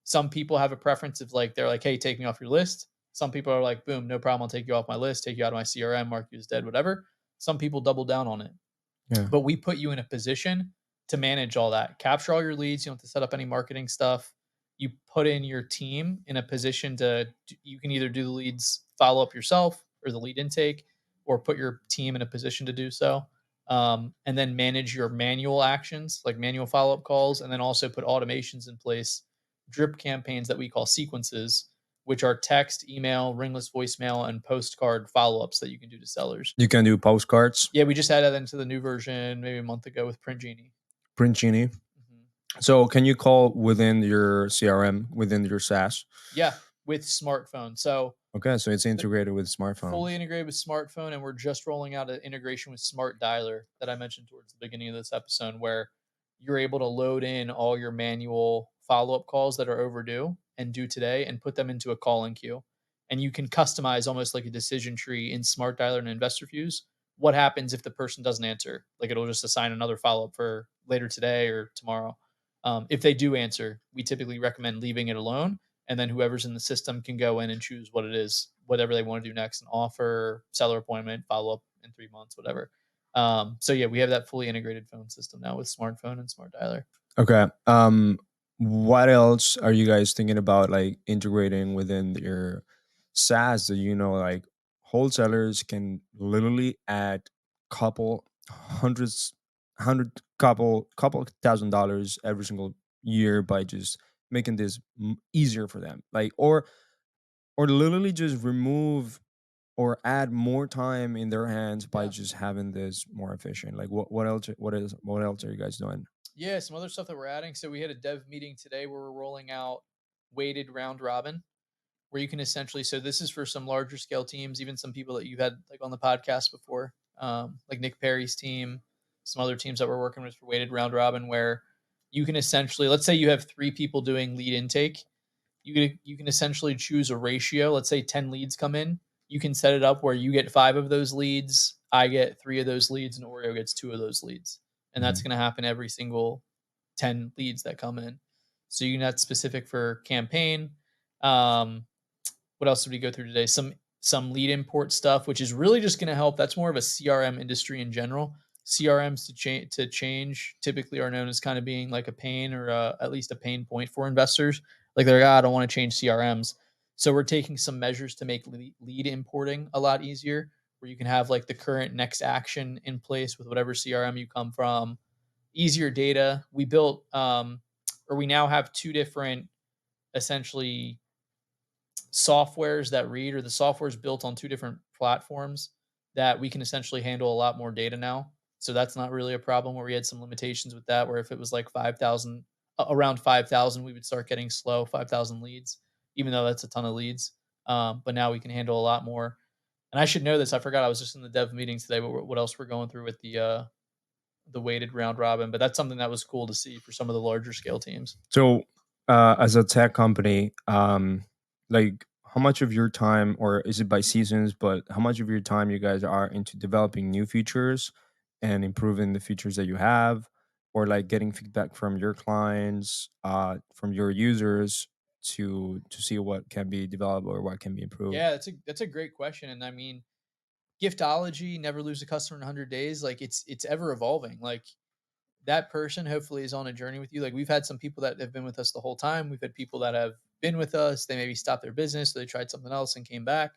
Some people have a preference of like, they're like, hey, take me off your list. Some people are like, boom, no problem. I'll take you off my list, take you out of my CRM, mark you as dead, whatever. Some people double down on it. Yeah. But we put you in a position to manage all that, capture all your leads. You don't have to set up any marketing stuff. You put in your team in a position to, you can either do the leads follow up yourself or the lead intake, or put your team in a position to do so. And then manage your manual actions, like manual follow up calls, and then also put automations in place, drip campaigns that we call sequences, which are text, email, ringless voicemail, and postcard follow ups that you can do to sellers. You can do postcards. Yeah, we just added that into the new version maybe a month ago with Print Genie. Print Genie. So can you call within your CRM, within your SaaS? Yeah, with smartphone. So okay, so it's integrated with smartphone. Fully integrated with smartphone, and we're just rolling out an integration with Smart Dialer that I mentioned towards the beginning of this episode, where you're able to load in all your manual follow-up calls that are overdue and due today and put them into a calling queue. And you can customize almost like a decision tree in Smart Dialer and InvestorFuse. What happens if the person doesn't answer? Like it'll just assign another follow-up for later today or tomorrow. If they do answer, we typically recommend leaving it alone, and then whoever's in the system can go in and choose what it is, whatever they want to do next, an offer, seller appointment, follow up in 3 months, whatever. So yeah, we have that fully integrated phone system now with smartphone and Smart Dialer. Okay. What else are you guys thinking about like integrating within your SaaS that like wholesalers can literally add couple couple $1,000 every single year by just making this easier for them, like or literally just remove or add more time in their hands by just having this more efficient. Like what else are you guys doing? Yeah, some other stuff that we're adding. So we had a dev meeting today where we're rolling out weighted round robin, where you can essentially, so this is for some larger scale teams, even some people that you've had like on the podcast before, like Nick Perry's team, some other teams that we're working with for weighted round robin, where you can essentially, let's say you have 3 people doing lead intake. You can essentially choose a ratio. Let's say 10 leads come in. You can set it up where you get 5 of those leads, I get 3 of those leads, and Oreo gets 2 of those leads. And that's going to happen every single 10 leads that come in. So you can have specific for campaign. What else did we go through today? Some lead import stuff, which is really just going to help. That's more of a CRM industry in general. CRMs to change typically are known as kind of being like a pain or at least a pain point for investors. Like they're like, I don't want to change CRMs. So we're taking some measures to make lead importing a lot easier, where you can have like the current next action in place with whatever CRM you come from, easier data. We built, or we now have 2 different essentially softwares that read, or the software is built on 2 different platforms that we can essentially handle a lot more data now. So that's not really a problem, where we had some limitations with that, where if it was like 5,000, around 5,000, we would start getting slow, 5,000 leads, even though that's a ton of leads. But now we can handle a lot more. And I should know this. I forgot I was just in the dev meeting today, but what else we're going through with the weighted round robin. But that's something that was cool to see for some of the larger scale teams. So as a tech company, like how much of your time, or is it by seasons, but how much of your time you guys are into developing new features and improving the features that you have, or like getting feedback from your clients, from your users to see what can be developed or what can be improved? Yeah, that's a great question. And I mean, giftology, never lose a customer in 100 days. Like it's ever evolving. Like that person hopefully is on a journey with you. Like we've had some people that have been with us the whole time. We've had people that have been with us. They maybe stopped their business, so they tried something else and came back.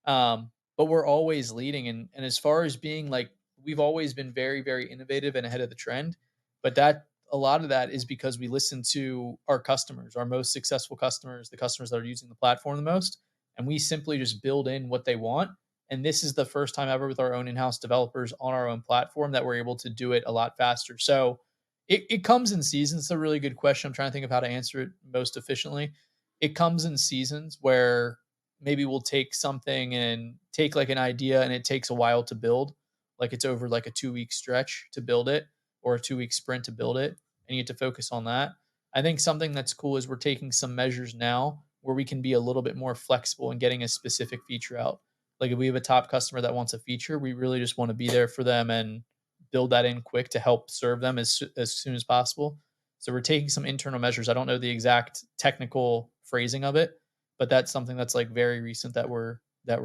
But we're always leading. And as far as being like, we've always been very, very innovative and ahead of the trend. But that a lot of that is because we listen to our customers, our most successful customers, the customers that are using the platform the most. And we simply just build in what they want. And this is the first time ever with our own in-house developers on our own platform that we're able to do it a lot faster. So it comes in seasons. It's a really good question. I'm trying to think of how to answer it most efficiently. It comes in seasons where maybe we'll take something and take like an idea and it takes a while to build. Like it's over like a 2-week stretch to build it. or a 2-week sprint to build it, and you get to focus on that. I think something that's cool is we're taking some measures now where we can be a little bit more flexible in getting a specific feature out. Like if we have a top customer that wants a feature, we really just want to be there for them and build that in quick to help serve them as soon as possible. So we're taking some internal measures. I don't know the exact technical phrasing of it, but that's something that's like very recent that we're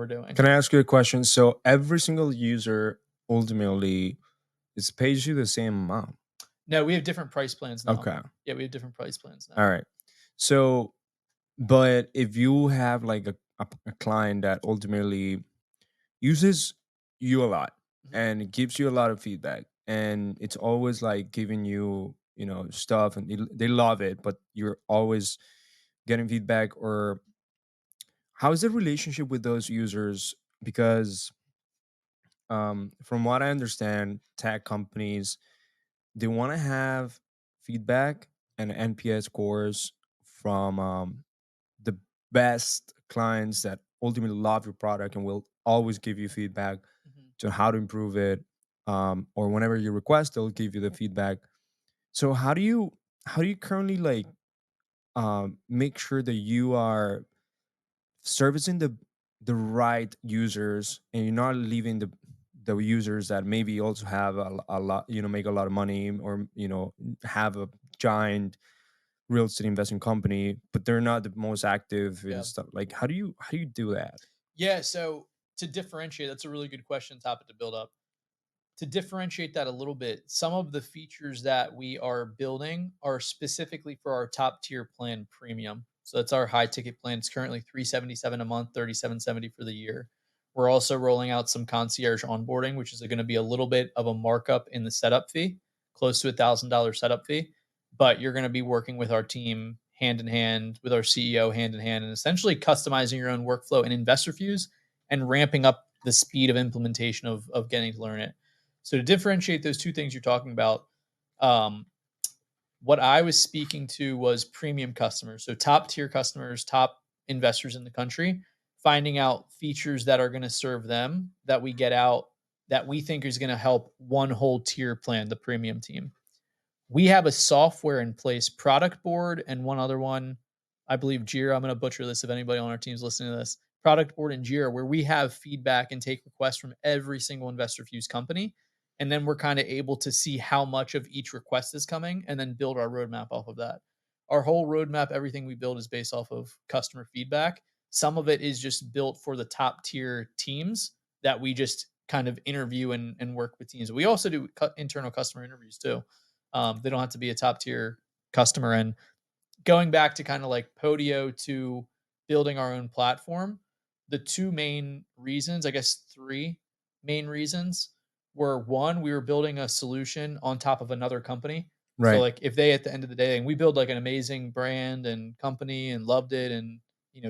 doing. Can I ask you a question? So every single user ultimately is pays you the same amount. No, we have different price plans now. Okay. Yeah, we have different price plans now. All right. So, but if you have like a client that ultimately uses you a lot and it gives you a lot of feedback and it's always like giving you, stuff and they love it, but you're always getting feedback, or how is the relationship with those users? Because from what I understand, tech companies, they want to have feedback and NPS scores from the best clients that ultimately love your product and will always give you feedback to how to improve it. Or whenever you request, they'll give you the feedback. So how do you currently like make sure that you are servicing the right users and you're not leaving the users that maybe also have a lot, make a lot of money, or have a giant real estate investment company, but they're not the most active Yeah. and stuff. Like how do you do that? Yeah, so to differentiate, that's a really good question, topic to build up. To differentiate that a little bit, some of the features that we are building are specifically for our top tier plan premium. So that's our high ticket plan. It's currently $377 a month, $37.70 for the year. We're also rolling out some concierge onboarding, which is going to be a little bit of a markup in the setup fee, close to $1,000 setup fee. But you're going to be working with our team hand in hand, with our CEO hand in hand, and essentially customizing your own workflow in InvestorFuse and ramping up the speed of implementation of getting to learn it. So to differentiate those two things you're talking about, um, what I was speaking to was premium customers, so top tier customers, top investors in the country, finding out features that are going to serve them that we get out that we think is going to help one whole tier plan, the premium team. We have a software in place, Product Board, and one other one, I believe Jira. I'm going to butcher this if anybody on our team is listening to this. Product Board and Jira, where we have feedback and take requests from every single InvestorFuse company. And then we're kind of able to see how much of each request is coming and then build our roadmap off of that. Our whole roadmap, everything we build is based off of customer feedback. Some of it is just built for the top tier teams that we just kind of interview and work with teams. We also do internal customer interviews too. They don't have to be a top tier customer. And going back to kind of like Podio to building our own platform, the two main reasons, I guess three main reasons, were one, we were building a solution on top of another company. So Right. like if they at the end of the day, and we build like an amazing brand and company and loved it and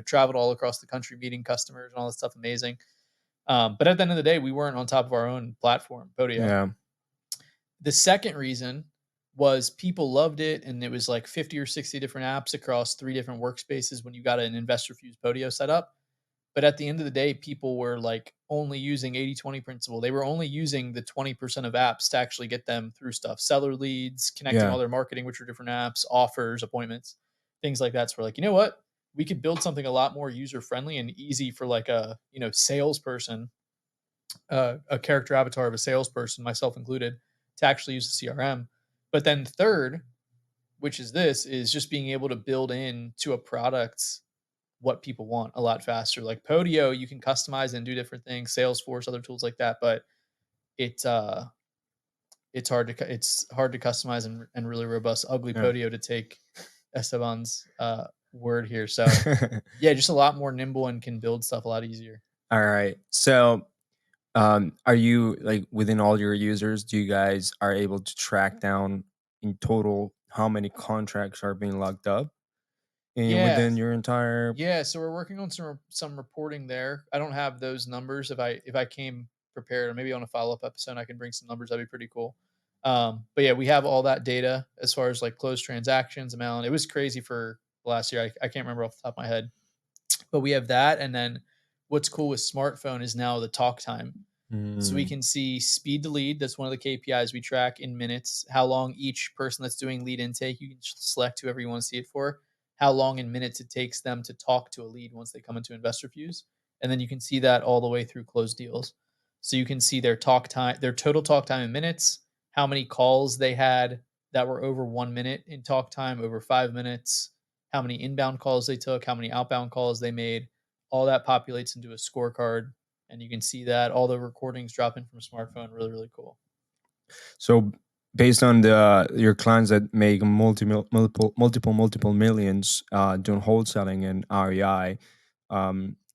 traveled all across the country meeting customers and all this stuff amazing. But at the end of the day, we weren't on top of our own platform, Podio. Yeah. The second reason was people loved it, and it was like 50 or 60 different apps across 3 different workspaces when you got an InvestorFuse Podio set up. But at the end of the day, people were like only using 80-20 principle. They were only using the 20% of apps to actually get them through stuff. Seller leads, connecting Yeah. all their marketing, which are different apps, offers, appointments, things like that. So we're like, you know what? We could build something a lot more user-friendly and easy for like a, salesperson, a character avatar of a salesperson, myself included, to actually use the CRM. But then third, which is this, is just being able to build into a product what people want a lot faster. Like Podio, you can customize and do different things, Salesforce, other tools like that, but it's it's hard to customize and really robust. Ugly Yeah. Podio, to take Esteban's word here. So yeah, just a lot more nimble and can build stuff a lot easier. All right. So are you like within all your users, do you guys are able to track down in total how many contracts are being locked up in Yeah. within your entire Yeah, so we're working on some reporting there. I don't have those numbers. If I came prepared, or maybe on a follow up episode, I can bring some numbers. That'd be pretty cool. But yeah, we have all that data as far as like closed transactions amount. It was crazy for last year. I can't remember off the top of my head, but we have that. And then what's cool with smartphone is now the talk time. So we Mm. can see speed to lead. That's one of the KPIs we track in minutes. How long each person that's doing lead intake, you can select whoever you want to see it for. How long in minutes it takes them to talk to a lead once they come into InvestorFuse. And then you can see that all the way through closed deals. So you can see their talk time, their total talk time in minutes, how many calls they had that were over 1 minute in talk time, over 5 minutes, how many inbound calls they took, how many outbound calls they made. All that populates into a scorecard, and you can see that all the recordings drop in from a smartphone. Really, really cool. So based on the your clients that make multiple millions doing wholesaling and REI,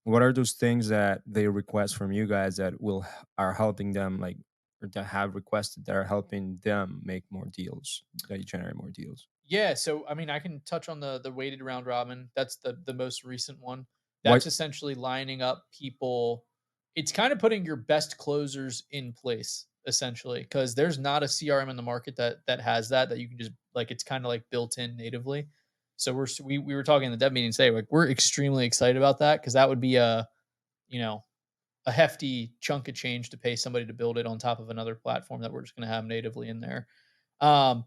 what are those things that they request from you guys that are helping them, like, or that have requested that are helping them make more deals, that you generate more deals? Yeah, so I mean, I can touch on the weighted round robin. That's the most recent one. What? That's essentially lining up people. It's kind of putting your best closers in place, essentially, because there's not a CRM in the market that has that you can just, like, it's kind of like built in natively. So we were talking in the dev meeting today, like, we're extremely excited about that, because that would be a, you know, a hefty chunk of change to pay somebody to build it on top of another platform that we're just going to have natively in there.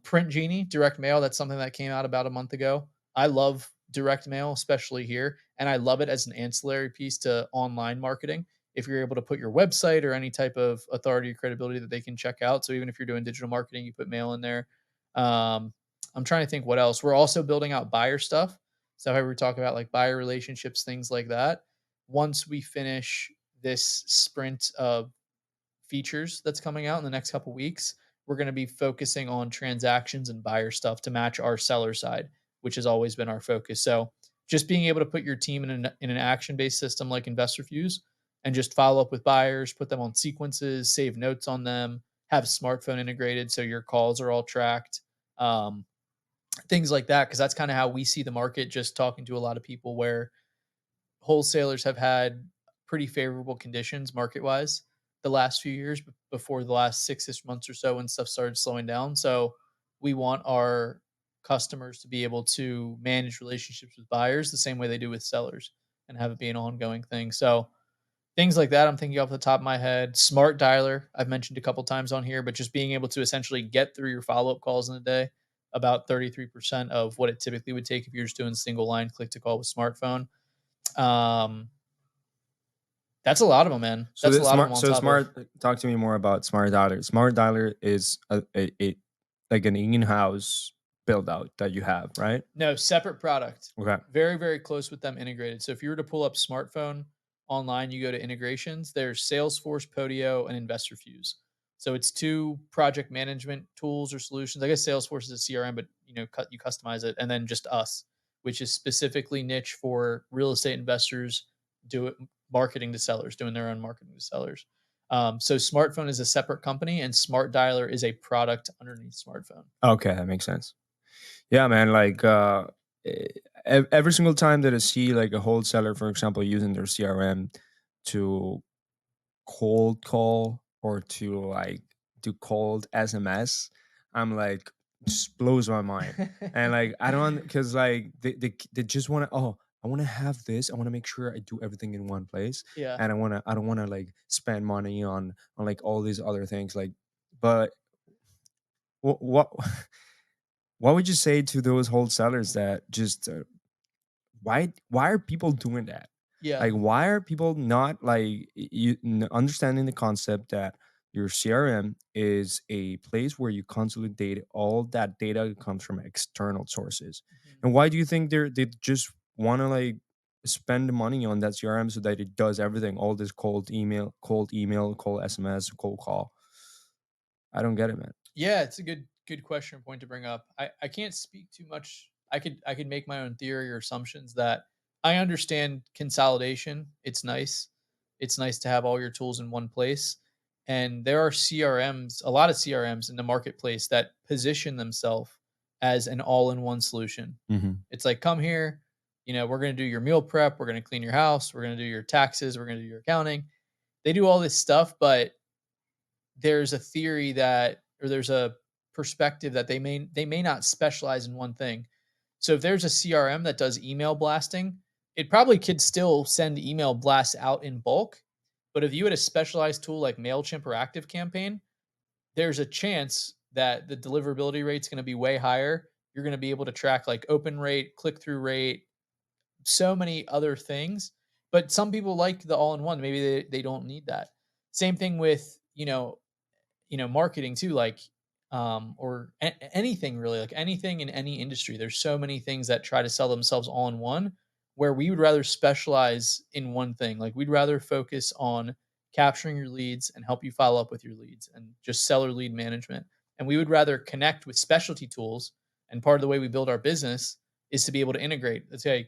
Print Genie, direct mail, that's something that came out about a month ago. I love direct mail, especially here, and I love it as an ancillary piece to online marketing. If you're able to put your website or any type of authority or credibility that they can check out. So even if you're doing digital marketing, you put mail in there. Um, I'm trying to think what else. We're also building out buyer stuff. So how we talk about, like, buyer relationships, things like that. Once we finish this sprint of features that's coming out in the next couple weeks, we're going to be focusing on transactions and buyer stuff to match our seller side, which has always been our focus. So just being able to put your team in an action based system like InvestorFuse and just follow up with buyers, put them on sequences, save notes on them, have smartphone integrated so your calls are all tracked, um, things like that. Because that's kind of how we see the market. Just talking to a lot of people, where wholesalers have had pretty favorable conditions market wise the last few years, before the last 6 months or so when stuff started slowing down. So we want our customers to be able to manage relationships with buyers the same way they do with sellers, and have it be an ongoing thing. So things like that I'm thinking off the top of my head. Smart dialer, I've mentioned a couple times on here, but just being able to essentially get through your follow-up calls in a day, about 33% of what it typically would take if you're just doing single line click to call with smartphone. um, that's a lot of them, man. So That's a the lot of them smart, on so top of. smart. Talk to me more about Smart Dialer. Smart Dialer is a like an in-house build out that you have, right? No, separate product. Okay. Very, very close with them integrated. So if you were to pull up smartphone online, you go to integrations, there's Salesforce, Podio, and InvestorFuse. So it's two project management tools or solutions. I guess Salesforce is a CRM, but you customize it, and then just us, which is specifically niche for real estate investors, do it marketing to sellers, doing their own marketing to sellers. So smartphone is a separate company, and Smart Dialer is a product underneath smartphone. Okay, that makes sense. Yeah, man. Like e- every single time that I see like a wholesaler, for example, using their CRM to cold call or to like do cold SMS, I'm like, just blows my mind. And like I don't, because like they just want to, oh, I want to have this. I want to make sure I do everything in one place, Yeah. and I don't want to like spend money on like all these other things. Like, but what what would you say to those wholesalers that just why are people doing that? Yeah. Like, why are people not like understanding the concept that your CRM is a place where you consolidate all that data that comes from external sources? Mhm. And why do you think they just want to like spend the money on that CRM so that it does everything, all this cold email, cold SMS, cold call? I don't get it, man. Yeah, it's a good question point to bring up. I can't speak too much. I could make my own theory or assumptions. That I understand consolidation. It's nice. It's nice to have all your tools in one place. And there are CRMs, a lot of CRMs in the marketplace that position themselves as an all-in-one solution. Hmm. It's like, come here, we're going to do your meal prep, we're going to clean your house, we're going to do your taxes, we're going to do your accounting. They do all this stuff, but there's a theory that, or there's a perspective that they may not specialize in one thing. So if there's a CRM that does email blasting, it probably could still send email blasts out in bulk, But if you had a specialized tool like MailChimp or ActiveCampaign, there's a chance that the deliverability rate's going to be way higher. You're going to be able to track like open rate, click through rate, so many other things. But some people like the all-in-one. Maybe they don't need that. Same thing with, marketing too, like or anything really, like anything in any industry. There's so many things that try to sell themselves all in one, where we would rather specialize in one thing. Like we'd rather focus on capturing your leads and help you follow up with your leads and just seller lead management. And we would rather connect with specialty tools. And part of the way we build our business is to be able to integrate. Let's say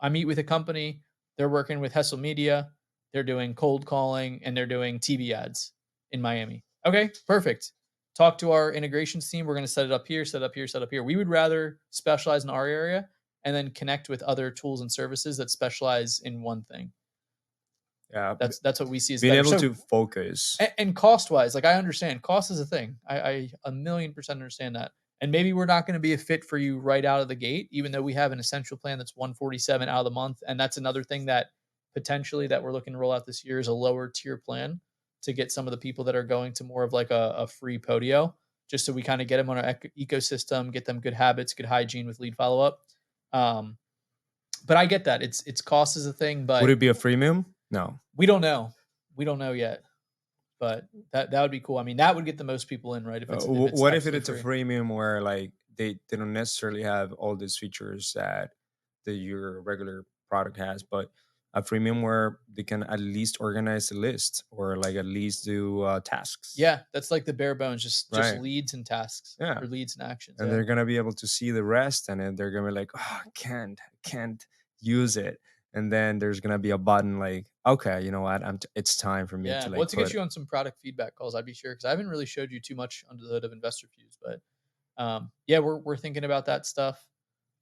I meet with a company, they're working with Hessel Media, they're doing cold calling, and they're doing TV ads in Miami. Okay, perfect. Talk to our integrations team. We're going to set it up here, set up here, set up here. We would rather specialize in our area and then connect with other tools and services that specialize in one thing. Yeah, that's what we see as being better. able to focus. And cost wise, like I understand cost is a thing. I 1,000,000% understand that. And maybe we're not going to be a fit for you right out of the gate, even though we have an essential plan that's 147 out of the month. And that's another thing that potentially that we're looking to roll out this year is a lower tier plan to get some of the people that are going to more of like a free podio, just so we kind of get them on our ecosystem, get them good habits, good hygiene with lead follow-up. But I get that it's cost is a thing, but would it be a freemium? No, we don't know. We don't know yet, but that would be cool. I mean, that would get the most people in, right? If it's what if it's free. a freemium where like they don't necessarily have all these features that your regular product has, but a freemium where they can at least organize a list or like at least do tasks. Yeah, that's like the bare bones, just Right. leads and tasks. Yeah. Or leads and actions. And yeah. they're gonna be able to see the rest, and then they're gonna be like, oh, I can't use it. And then there's gonna be a button like, okay, you know what? It's time for me Yeah, to like well, to get put- you on some product feedback calls, I'd be sure, because I haven't really showed you too much under the hood of InvestorFuse, but yeah, we're thinking about that stuff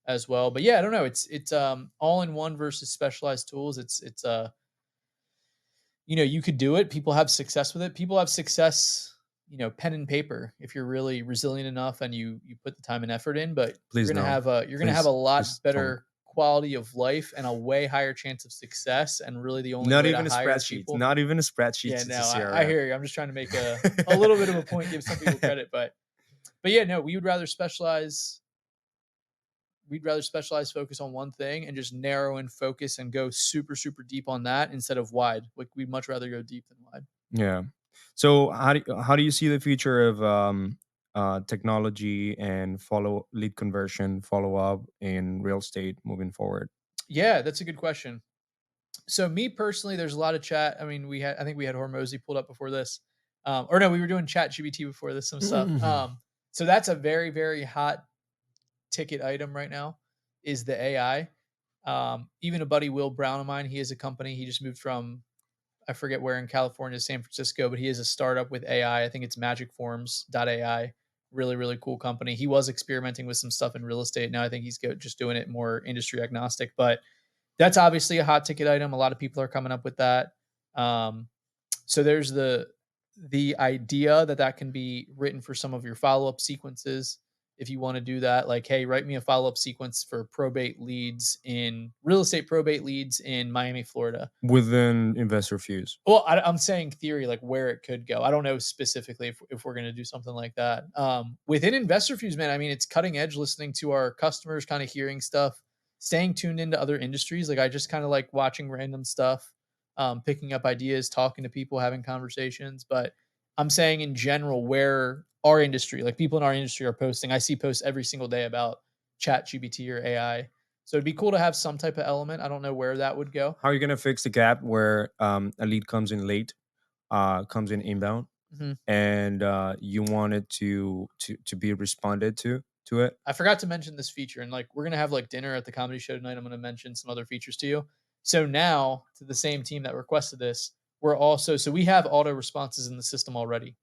as well. But yeah, I don't know. It's all in one versus specialized tools. It's you could do it. People have success with it. People have success, pen and paper if you're really resilient enough and you put the time and effort in. But Please you're gonna no. have a Please- lot please better quality of life and a way higher chance of success. And really, the only not way even to a hire spreadsheet. people, Not even a spreadsheet. yeah, It's no, a CRM. I hear you. I'm just trying to make a little bit of a point, give some people credit, but yeah, no, we would rather specialize. We'd rather specialize, focus on one thing, and just narrow and focus and go super, super deep on that instead of wide. Like we'd much rather go deep than wide. Yeah. So how do you see the future of technology and lead conversion follow up in real estate moving forward? Yeah, that's a good question. So me personally, there's a lot of chat. I mean, I think we had Hormozy pulled up before this, or no, we were doing Chat GBT before this, some stuff. So that's a very, very hot ticket item right now is the AI. Even a buddy, Will Brown of mine, he has a company. He just moved from, I forget where in California, San Francisco, but he has a startup with AI. I think it's magicforms.ai. Really, really cool company. He was experimenting with some stuff in real estate. Now I think he's just doing it more industry agnostic, but that's obviously a hot ticket item. A lot of people are coming up with that. So there's the idea that can be written for some of your follow-up sequences. If you want to do that, like, hey, write me a follow-up sequence for real estate probate leads in Miami, Florida. Within InvestorFuse. Well, I'm saying theory, like where it could go. I don't know specifically if we're going to do something like that. Within InvestorFuse, man, I mean, it's cutting edge, listening to our customers, kind of hearing stuff, staying tuned into other industries. Like I just kind of like watching random stuff, picking up ideas, talking to people, having conversations. But I'm saying in general, where our industry, like people in our industry are posting, I see posts every single day about Chat GBT or AI. So it'd be cool to have some type of element. I don't know where that would go. How are you gonna fix the gap where a lead comes in late, comes in inbound, and you want it to be responded to it? I forgot to mention this feature, and like we're gonna have like dinner at the comedy show tonight. I'm gonna mention some other features to you. So now to the same team that requested this, so we have auto responses in the system already.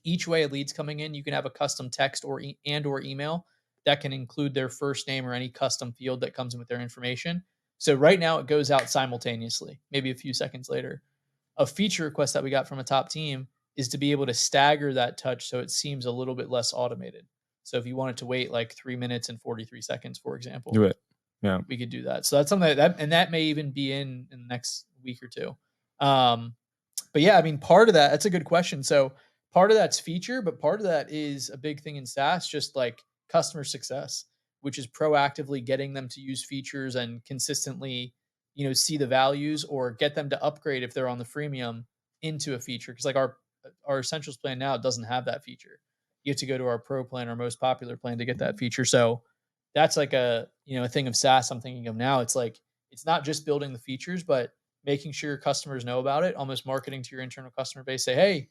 Each way a lead's coming in, you can have a custom text or email that can include their first name or any custom field that comes in with their information. So right now it goes out simultaneously, maybe a few seconds later. A feature request that we got from a top team is to be able to stagger that touch so it seems a little bit less automated. So if you wanted to wait like 3 minutes and 43 seconds, for example, Do it. Yeah. we could do that. So that's something that may even be in the next week or two. But yeah, I mean, part of that's a good question. So part of that's feature, but part of that is a big thing in SaaS, just like customer success, which is proactively getting them to use features and consistently, see the values or get them to upgrade if they're on the freemium into a feature. Cause like our essentials plan now doesn't have that feature. You have to go to our pro plan, our most popular plan to get that feature. So that's like a thing of SaaS I'm thinking of now. It's like, it's not just building the features, but making sure your customers know about it, almost marketing to your internal customer base. Say, hey,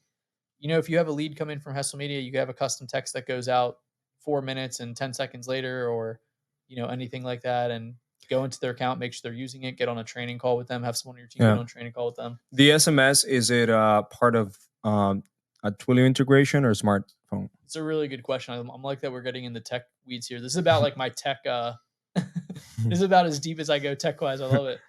if you have a lead come in from Hessel Media, you have a custom text that goes out 4 minutes and 10 seconds later, or, anything like that. And go into their account, make sure they're using it, get on a training call with them, have someone on your team get Yeah. on a training call with them. The SMS, is it part of a Twilio integration or smartphone? It's a really good question. I'm like that we're getting in the tech weeds here. This is about like my tech. This is about as deep as I go tech wise. I love it.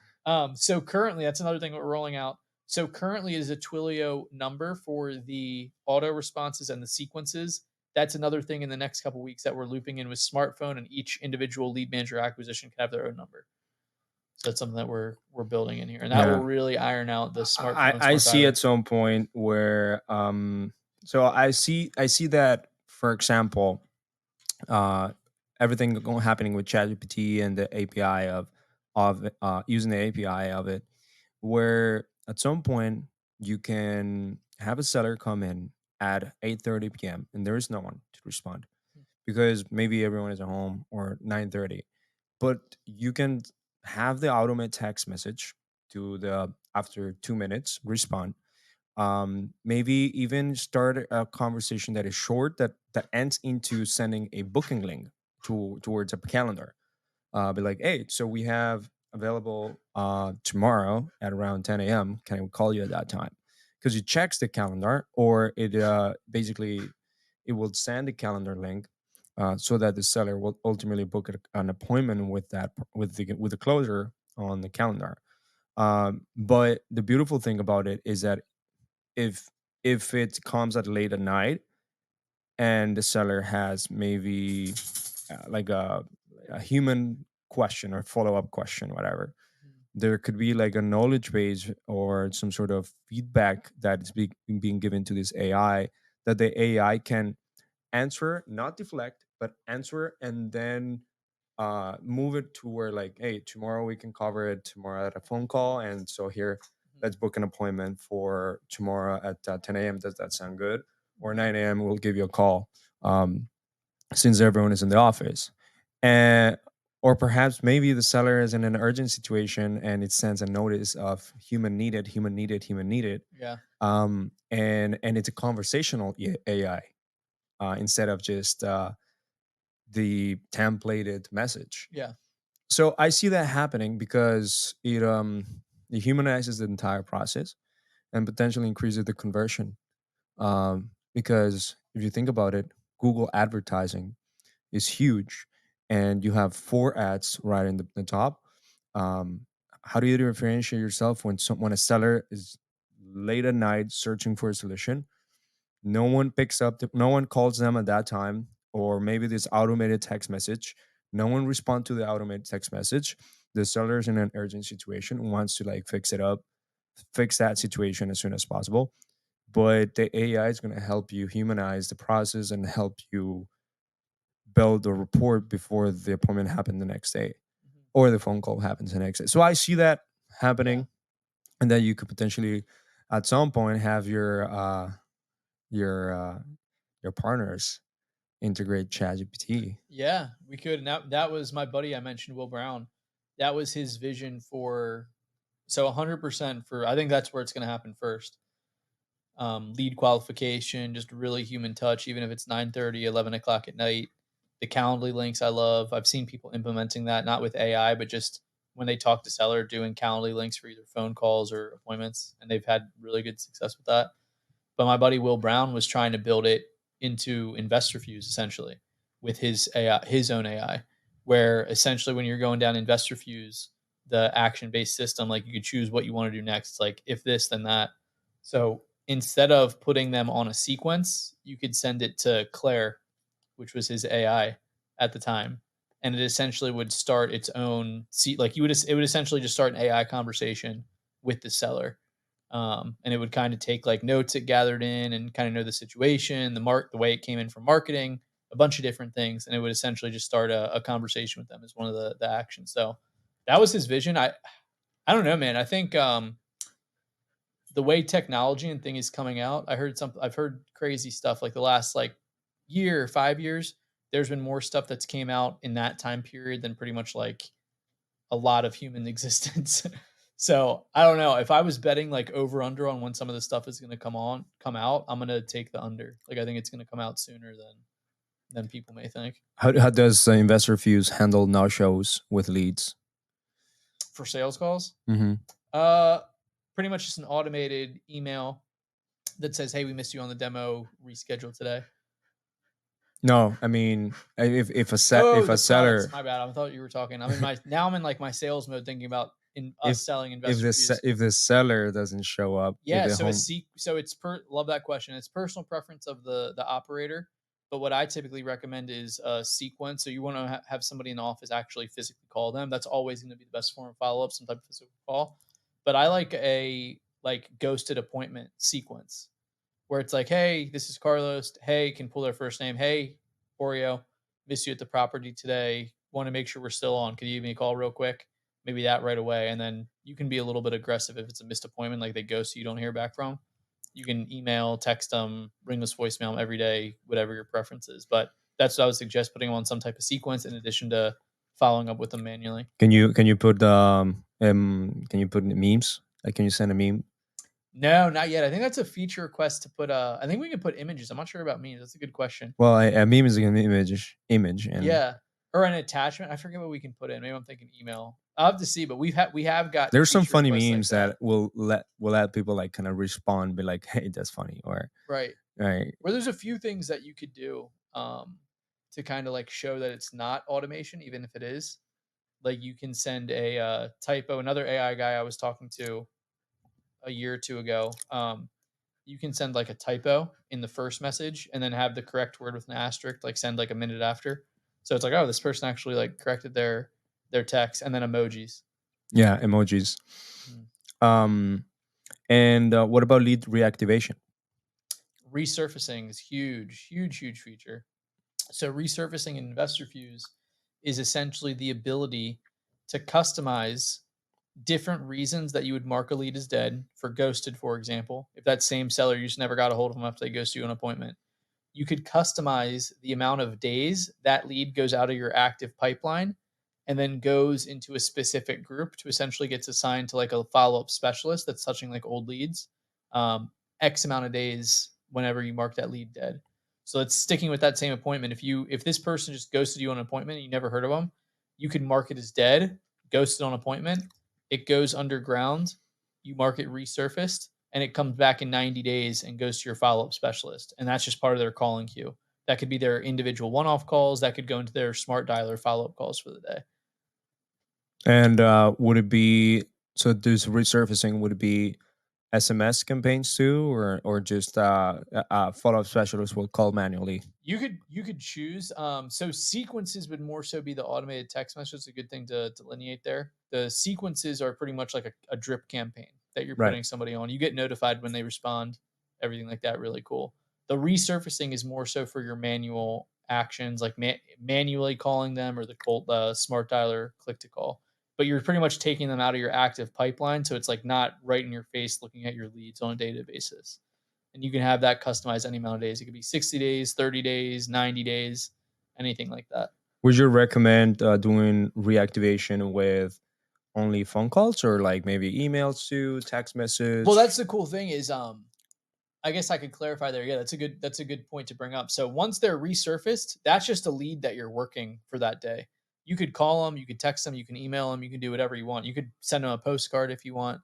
So currently, that's another thing that we're rolling out. So currently is a Twilio number for the auto responses and the sequences. That's another thing in the next couple of weeks that we're looping in with smartphone, and each individual lead manager acquisition can have their own number. So that's something that we're building in here, and that will really iron out the smartphone. I see at some point where so I see that, for example, everything happening with ChatGPT and the API of using the API of it, where at some point you can have a seller come in at 8:30 p.m. and there is no one to respond because maybe everyone is at home, or 9:30, but you can have the automated text message to the after 2 minutes respond, maybe even start a conversation that is short, that ends into sending a booking link towards a calendar. Be like, hey, so we have available tomorrow at around 10 a.m. Can I call you at that time? Because it checks the calendar, or it basically it will send a calendar link so that the seller will ultimately book an appointment with the closer on the calendar. But the beautiful thing about it is that if it comes at late at night and the seller has maybe like a human question or follow-up question, whatever, there could be like a knowledge base or some sort of feedback that is being given to this AI, that the AI can answer, not deflect, but answer, and then move it to where, like, hey, tomorrow we can cover it tomorrow at a phone call, and so here, let's book an appointment for tomorrow at 10 a.m. Does that sound good? Or 9 a.m. we'll give you a call, since everyone is in the office. And or perhaps maybe the seller is in an urgent situation and it sends a notice of human needed, human needed, human needed. Yeah. And it's a conversational AI instead of just the templated message. Yeah. So I see that happening because it humanizes the entire process and potentially increases the conversion. Because if you think about it, Google advertising is huge, and you have 4 ads right in the top. How do you differentiate yourself when a seller is late at night searching for a solution? No one picks up, no one calls them at that time, or maybe this automated text message. No one responds to the automated text message. The seller is in an urgent situation, wants to like fix it up, fix that situation as soon as possible. But the AI is going to help you humanize the process and help you build a report before the appointment happened the next day, or the phone call happens the next day. So I see that happening, and then you could potentially at some point have your partners integrate ChatGPT. Yeah, we could. And that was my buddy I mentioned, Will Brown. That was his vision for, so 100% for, I think that's where it's going to happen first. Lead qualification, just really human touch, even if it's 9:30, 11 o'clock at night. The Calendly links I love. I've seen people implementing that, not with AI, but just when they talk to seller, doing Calendly links for either phone calls or appointments. And they've had really good success with that. But my buddy Will Brown was trying to build it into InvestorFuse essentially with his AI, his own AI, where essentially when you're going down InvestorFuse, the action-based system, like you could choose what you want to do next, like if this, then that. So instead of putting them on a sequence, you could send it to Claire, which was his AI at the time, and it essentially would start its own it would essentially just start an AI conversation with the seller, And it would kind of take like notes it gathered in and kind of know the situation, the way it came in from marketing, a bunch of different things. And it would essentially just start a conversation with them as one of the actions. So that was his vision. I don't know, man. I think the way technology and thing is coming out, I've heard crazy stuff like the last like year, 5 years, there's been more stuff that's came out in that time period than pretty much like a lot of human existence. So I don't know if I was betting like over under on when some of the stuff is going to come out, I'm going to take the under. Like I think it's going to come out sooner than people may think. How does InvestorFuse handle no shows with leads? For sales calls, Mm-hmm. pretty much just an automated email that says, "Hey, we missed you on the demo. Reschedule today." No, I mean if a The seller products, my bad. I thought you were talking. I'm in like my sales mode, thinking about selling InvestorFuse. if the seller doesn't show up, Yeah, if the so it's love that question. It's personal preference of the operator, but what I typically recommend is a sequence. So you want to have somebody in the office actually physically call them. That's always going to be the best form of follow up, some type of physical call. But I like a ghosted appointment sequence where it's like, hey, this is Carlos. Hey, can pull their first name. Hey, Oreo, miss you at the property today. Want to make sure we're still on. Can you give me a call real quick? Maybe that right away. And then you can be a little bit aggressive if it's a missed appointment, like they ghost you don't hear back from. You can email, text them, ringless voicemail every day, whatever your preference is. But that's what I would suggest, putting them on some type of sequence in addition to following up with them manually. can you put memes? Like can you send a meme? No, not yet. I think that's a feature request to put. I think we can put images. I'm not sure about memes. That's a good question. Well, a meme is an image, and Yeah, or an attachment. I forget what we can put in. Maybe I'm thinking email. I'll have to see. But we have got. there's some feature funny requests like memes that will let people like kind of respond, be like, "Hey, that's funny," or right. right. Where there's a few things that you could do to kind of like show that it's not automation, even if it is. Like you can send a typo. Another AI guy I was talking to a year or two ago. You can send like a typo in the first message and then have the correct word with an asterisk, like send like a minute after. So it's like, oh, this person actually like corrected their text, and then emojis. Yeah, emojis. And what about lead reactivation? Resurfacing is huge, huge, huge feature. So resurfacing in InvestorFuse is essentially the ability to customize different reasons that you would mark a lead as dead. For ghosted, for example, if that same seller, you just never got a hold of them after they ghost you an appointment, you could customize the amount of days that lead goes out of your active pipeline and then goes into a specific group to essentially gets assigned to like a follow-up specialist that's touching like old leads, X amount of days whenever you mark that lead dead. So it's sticking with that same appointment. If this person just ghosted you on an appointment and you never heard of them, you can mark it as dead, ghosted on appointment. It goes underground. You mark it resurfaced, and it comes back in 90 days and goes to your follow-up specialist. And that's just part of their calling queue. That could be their individual one-off calls. That could go into their smart dialer follow-up calls for the day. And would it be so? This resurfacing, would it be SMS campaigns too, or just follow-up specialists will call manually? You could choose. So sequences would more so be the automated text message. It's a good thing to delineate there. The sequences are pretty much like a drip campaign that you're putting somebody on. You get notified when they respond, everything like that. Really cool. The resurfacing is more so for your manual actions, like manually calling them or the smart dialer click to call. But you're pretty much taking them out of your active pipeline. So it's like not right in your face looking at your leads on a daily basis. And you can have that customized any amount of days. It could be 60 days, 30 days, 90 days, anything like that. Would you recommend doing reactivation with only phone calls or like maybe emails too, text message? Well, that's the cool thing is, I guess I could clarify there. Yeah, that's a good point to bring up. So once they're resurfaced, that's just a lead that you're working for that day. You could call them, you could text them, you can email them, you can do whatever you want. You could send them a postcard if you want.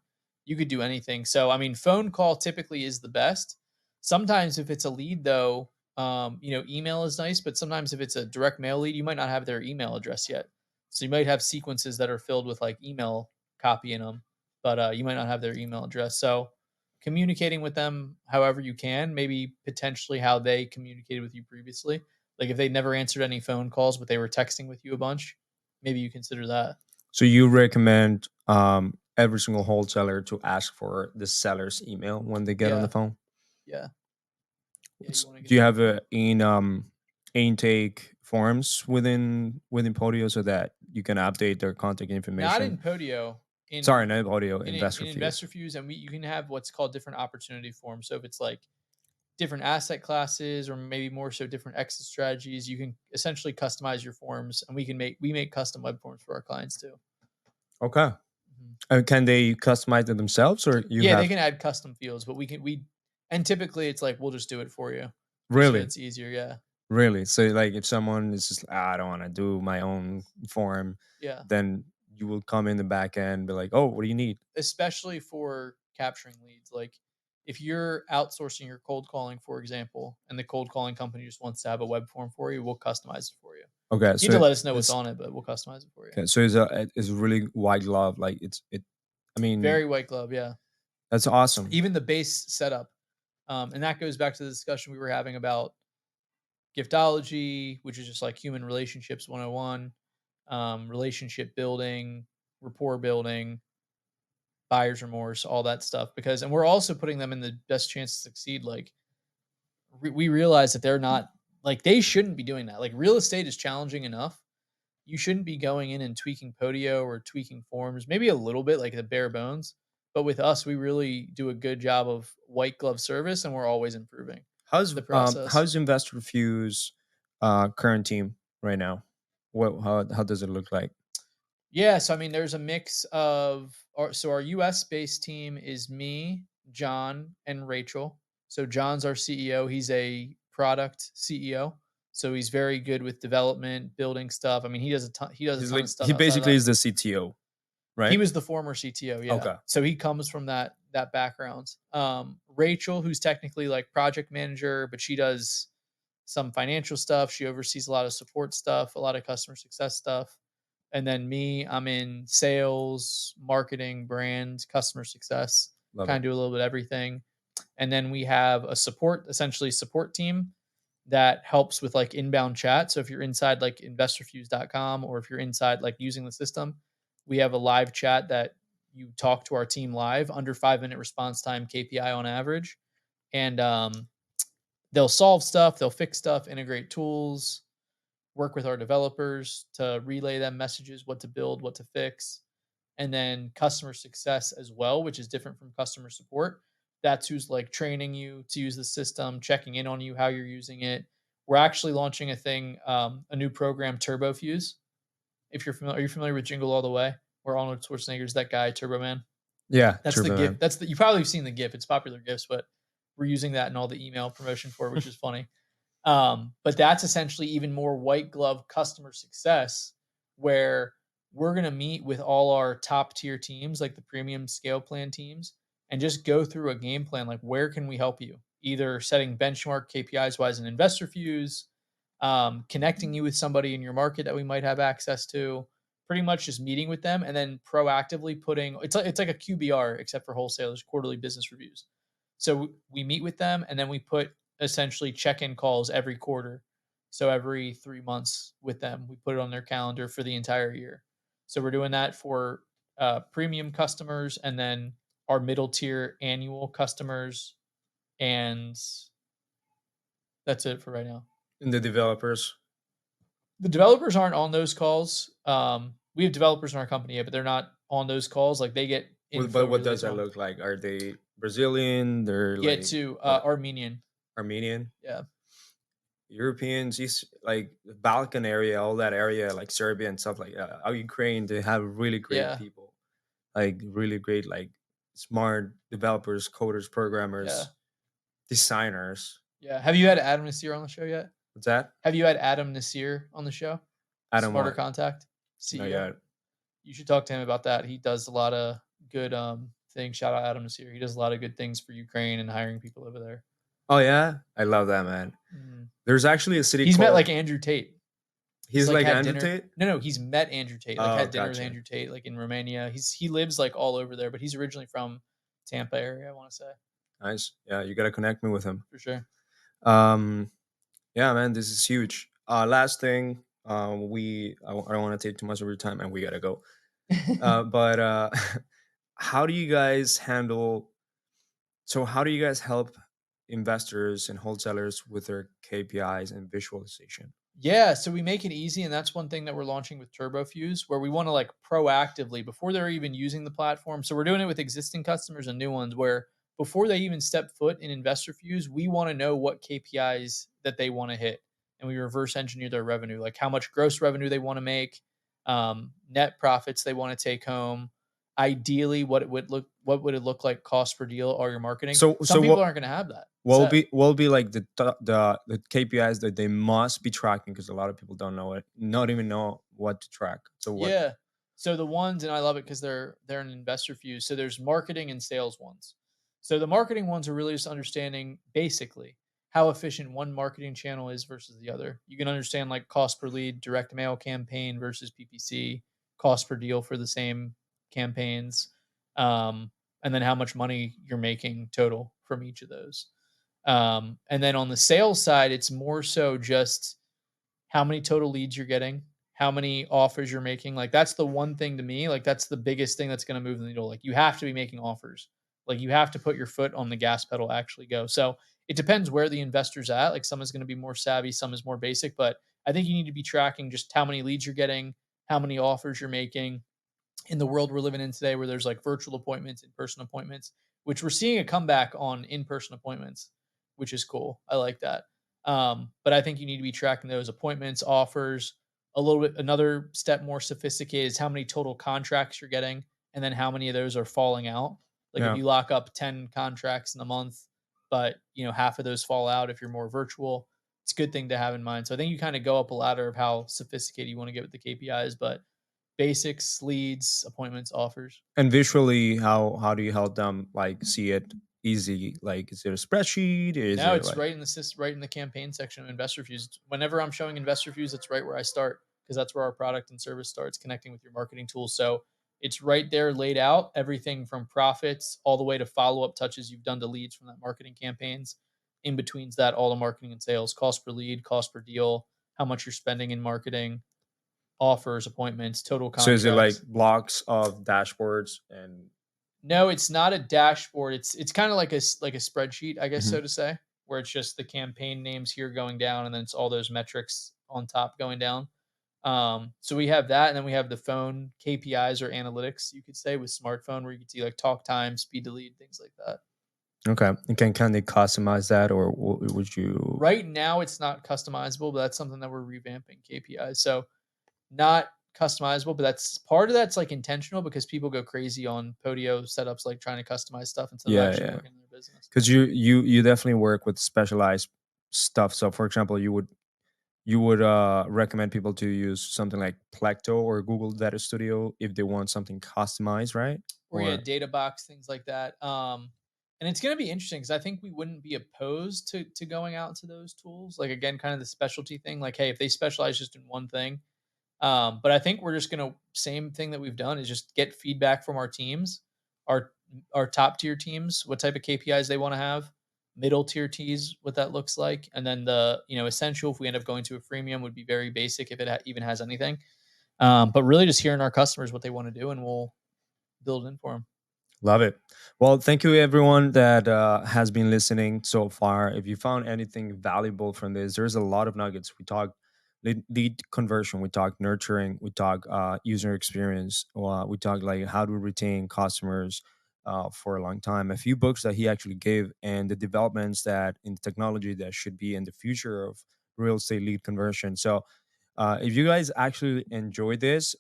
You could do anything. So, I mean, phone call typically is the best. Sometimes if it's a lead though, email is nice, but sometimes if it's a direct mail lead, you might not have their email address yet. So you might have sequences that are filled with like email copy in them, but you might not have their email address. So communicating with them however you can, maybe potentially how they communicated with you previously. Like if they never answered any phone calls, but they were texting with you a bunch, maybe you consider that. So you recommend every single wholesaler to ask for the seller's email when they get on the phone? Yeah. Yeah, you wanna Do get you that. have a intake forms within Podio so that you can update their contact Not information? in Podio, Sorry, in not Podio, in InvestorFuse. InvestorFuse, and you can have what's called different opportunity forms. So if it's like different asset classes or maybe more so different exit strategies, you can essentially customize your forms, and we make custom web forms for our clients too. Okay. Mhm. And can they customize it themselves, or you Yeah, they have can add custom fields, but we and typically it's like we'll just do it for you. Just so really, it's easier, yeah. really? So, like, if someone is just, "Ah, I don't want to do my own form," Yeah. then you will come in the back end, be like, "Oh, what do you need?" Especially for capturing leads. Like if you're outsourcing your cold calling, for example, and the cold calling company just wants to have a web form for you, we'll customize it for you. Okay, You need so to let us know what's it's on it, but we'll customize it for you. okay. So it's really white glove. Like it. I mean, Very white glove, yeah. that's awesome. Even the base setup. And that goes back to the discussion we were having about giftology, which is just like human relationships 101, relationship building, rapport building, buyer's remorse, all that stuff. Because, and we're also putting them in the best chance to succeed. Like, we realize that they're not, like, they shouldn't be doing that. Like, real estate is challenging enough. You shouldn't be going in and tweaking Podio or tweaking forms, maybe a little bit, like the bare bones. But with us, we really do a good job of white glove service, and we're always improving the process. How's InvestorFuse current team right now? What how does it look like? Yeah, so I mean, there's a mix of our US based team is me, John, and Rachel. So John's our CEO. He's a product CEO. So he's very good with development, building stuff. I mean, he does a He's ton like of stuff he outside of basically that. is the CTO, He right? was the former CTO, yeah. Okay. So he comes from that background. Rachel, who's technically like project manager, but she does some financial stuff. She oversees a lot of support stuff, a lot of customer success stuff. And then me, I'm in sales, marketing, brand, customer success, Love kind it. of do a little bit of everything. And then we have a essentially support team that helps with like inbound chat. So if you're inside like investorfuse.com, or if you're inside like using the system, we have a live chat that you talk to our team live, under 5 minute response time KPI on average. And they'll solve stuff, they'll fix stuff, integrate tools, work with our developers to relay them messages, what to build, what to fix. And then customer success as well, which is different from customer support. That's who's like training you to use the system, checking in on you, how you're using it. We're actually launching a new program, TurboFuse. If you're familiar, are you familiar with Jingle All the Way? Where Arnold Schwarzenegger's that guy, Turbo Man. Yeah, That's the Turbo GIF. Man. You probably have seen the GIF. It's popular GIFs, but we're using that in all the email promotion for it, which is funny. But that's essentially even more white glove customer success, where we're going to meet with all our top tier teams, like the premium scale plan teams, and just go through a game plan. Like, where can we help you? Either setting benchmark KPIs wise in InvestorFuse, connecting you with somebody in your market that we might have access to, pretty much just meeting with them and then proactively putting it's like a QBR except for wholesalers, quarterly business reviews. So we meet with them and then we put essentially check-in calls every quarter. So every 3 months with them, we put it on their calendar for the entire year. So we're doing that for premium customers, and then our middle tier annual customers, and that's it for right now. And the developers. The developers aren't on those calls. We have developers in our company, yeah, but they're not on those calls. Like, they get info But what relayed does to that them. look like? Are they Brazilian? They're Yeah, like to what, Armenian. Armenian? Yeah, Europeans, East, like Balkan area, all that area, like Serbia and stuff like Ukraine, they have really great yeah, people, like really great, like smart developers, coders, yeah, programmers, designers. yeah. Have you had Adam Nasir on the show yet? What's that? Have you had Adam Nasir on the show? Adam Smarter what? Contact Not CEO. yet. You should talk to him about that. He does a lot of good things. Shout out Adam Nasir. He does a lot of good things for Ukraine and hiring people over there. Oh yeah, I love that man. Mm. There's actually a city He's met called. like Andrew Tate. He's like had Andrew dinner. Tate. No, he's met Andrew Tate. Like, Oh, had dinner with gotcha. Andrew Tate, like in Romania. He lives like all over there, but he's originally from Tampa area, I want to say. Nice. Yeah, you gotta connect me with him. For sure. Yeah, man, this is huge. Last thing, I don't want to take too much of your time, and we gotta go. But how do you guys handle? So how do you guys help investors and wholesalers with their KPIs and visualization? Yeah, so we make it easy, and that's one thing that we're launching with TurboFuse, where we want to like proactively before they're even using the platform. So we're doing it with existing customers and new ones, where before they even step foot in InvestorFuse, we want to know what KPIs that they want to hit, and we reverse engineer their revenue, like how much gross revenue they want to make, net profits they want to take home. Ideally, what would it look like cost per deal, all your marketing. So Some people what aren't going to have that will set. be like the KPIs that they must be tracking, because a lot of people don't know it, not even know what to track. So what? Yeah. So the ones, and I love it because they're an investor fuse. So there's marketing and sales ones. So the marketing ones are really just understanding basically how efficient one marketing channel is versus the other. You can understand like cost per lead, direct mail campaign versus PPC, cost per deal for the same campaigns, and then how much money you're making total from each of those. And then on the sales side, it's more so just how many total leads you're getting, how many offers you're making. Like that's the one thing to me, like that's the biggest thing that's going to move the needle. Like you have to be making offers. Like you have to put your foot on the gas pedal, actually go. So it depends where the investor's at. Like some is going to be more savvy, some is more basic, but I think you need to be tracking just how many leads you're getting, how many offers you're making, in the world we're living in today where there's like virtual appointments, in-person appointments, which we're seeing a comeback on in-person appointments, which is cool. I like that. But I think you need to be tracking those appointments, offers, a little bit. Another step more sophisticated is how many total contracts you're getting, and then how many of those are falling out. Like if Yeah. you lock up 10 contracts in a month, but half of those fall out if you're more virtual, it's a good thing to have in mind. So I think you kind of go up a ladder of how sophisticated you want to get with the KPIs, but basics, leads, appointments, offers. And visually, how do you help them like see it easy? Like, is it a spreadsheet? Is No, it it's like? right in the campaign section of InvestorFuse. Whenever I'm showing InvestorFuse, it's right where I start because that's where our product and service starts connecting with your marketing tools. So it's right there laid out, everything from profits all the way to follow-up touches you've done to leads from that marketing campaigns. In between's that, all the marketing and sales, cost per lead, cost per deal, how much you're spending in marketing, offers, appointments, total So is it like contracts. blocks of dashboards and? No, it's not a dashboard. It's kind of like like a spreadsheet, I guess, Mhm. so to say, where it's just the campaign names here going down, and then it's all those metrics on top going down. So we have that, and then we have the phone KPIs or analytics, you could say, with smartphone, where you can see like talk time, speed to lead, things like that. Okay, you can kind of customize that, or would you? Right now, it's not customizable, but that's something that we're revamping KPIs. So not customizable, but that's like intentional because people go crazy on Podio setups, like trying to customize stuff instead of Yeah, actually yeah. working in their business. Because you definitely work with specialized stuff. So, for example, you would recommend people to use something like Plecto or Google Data Studio if they want something customized, right? Or yeah, Or data box, things like that. And it's going to be interesting because I think we wouldn't be opposed to going out to those tools. Like again, kind of the specialty thing. Like, hey, if they specialize just in one thing, but I think we're just going to same thing that we've done is just get feedback from our teams, our our top tier teams, what type of KPIs they want to have, middle tier teams, what that looks like, and then the essential if we end up going to a freemium would be very basic if it even has anything. But really just hearing our customers what they want to do, and we'll build in for them. love it. Well, thank you everyone that has been listening so far. If you found anything valuable from this, there's a lot of nuggets. We talked lead conversion, we talked nurturing, we talked user experience, we talked like how to retain customers for a long time. A few books that he actually gave, and the developments that in technology that should be in the future of real estate lead conversion. So if you guys actually enjoyed this,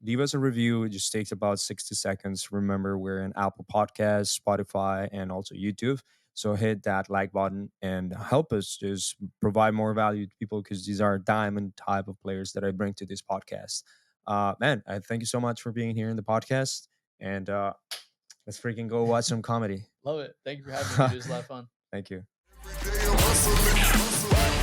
leave us a review. It just takes about 60 seconds. Remember, we're in Apple Podcasts, Spotify, and also YouTube. So hit that like button and help us just provide more value to people, because these are diamond type of players that I bring to this podcast. Man, I thank you so much for being here in the podcast. And let's freaking go watch some comedy. Love it. Thank you for having me, dude. It was a lot of fun. Thank you. Every day I'm hustling.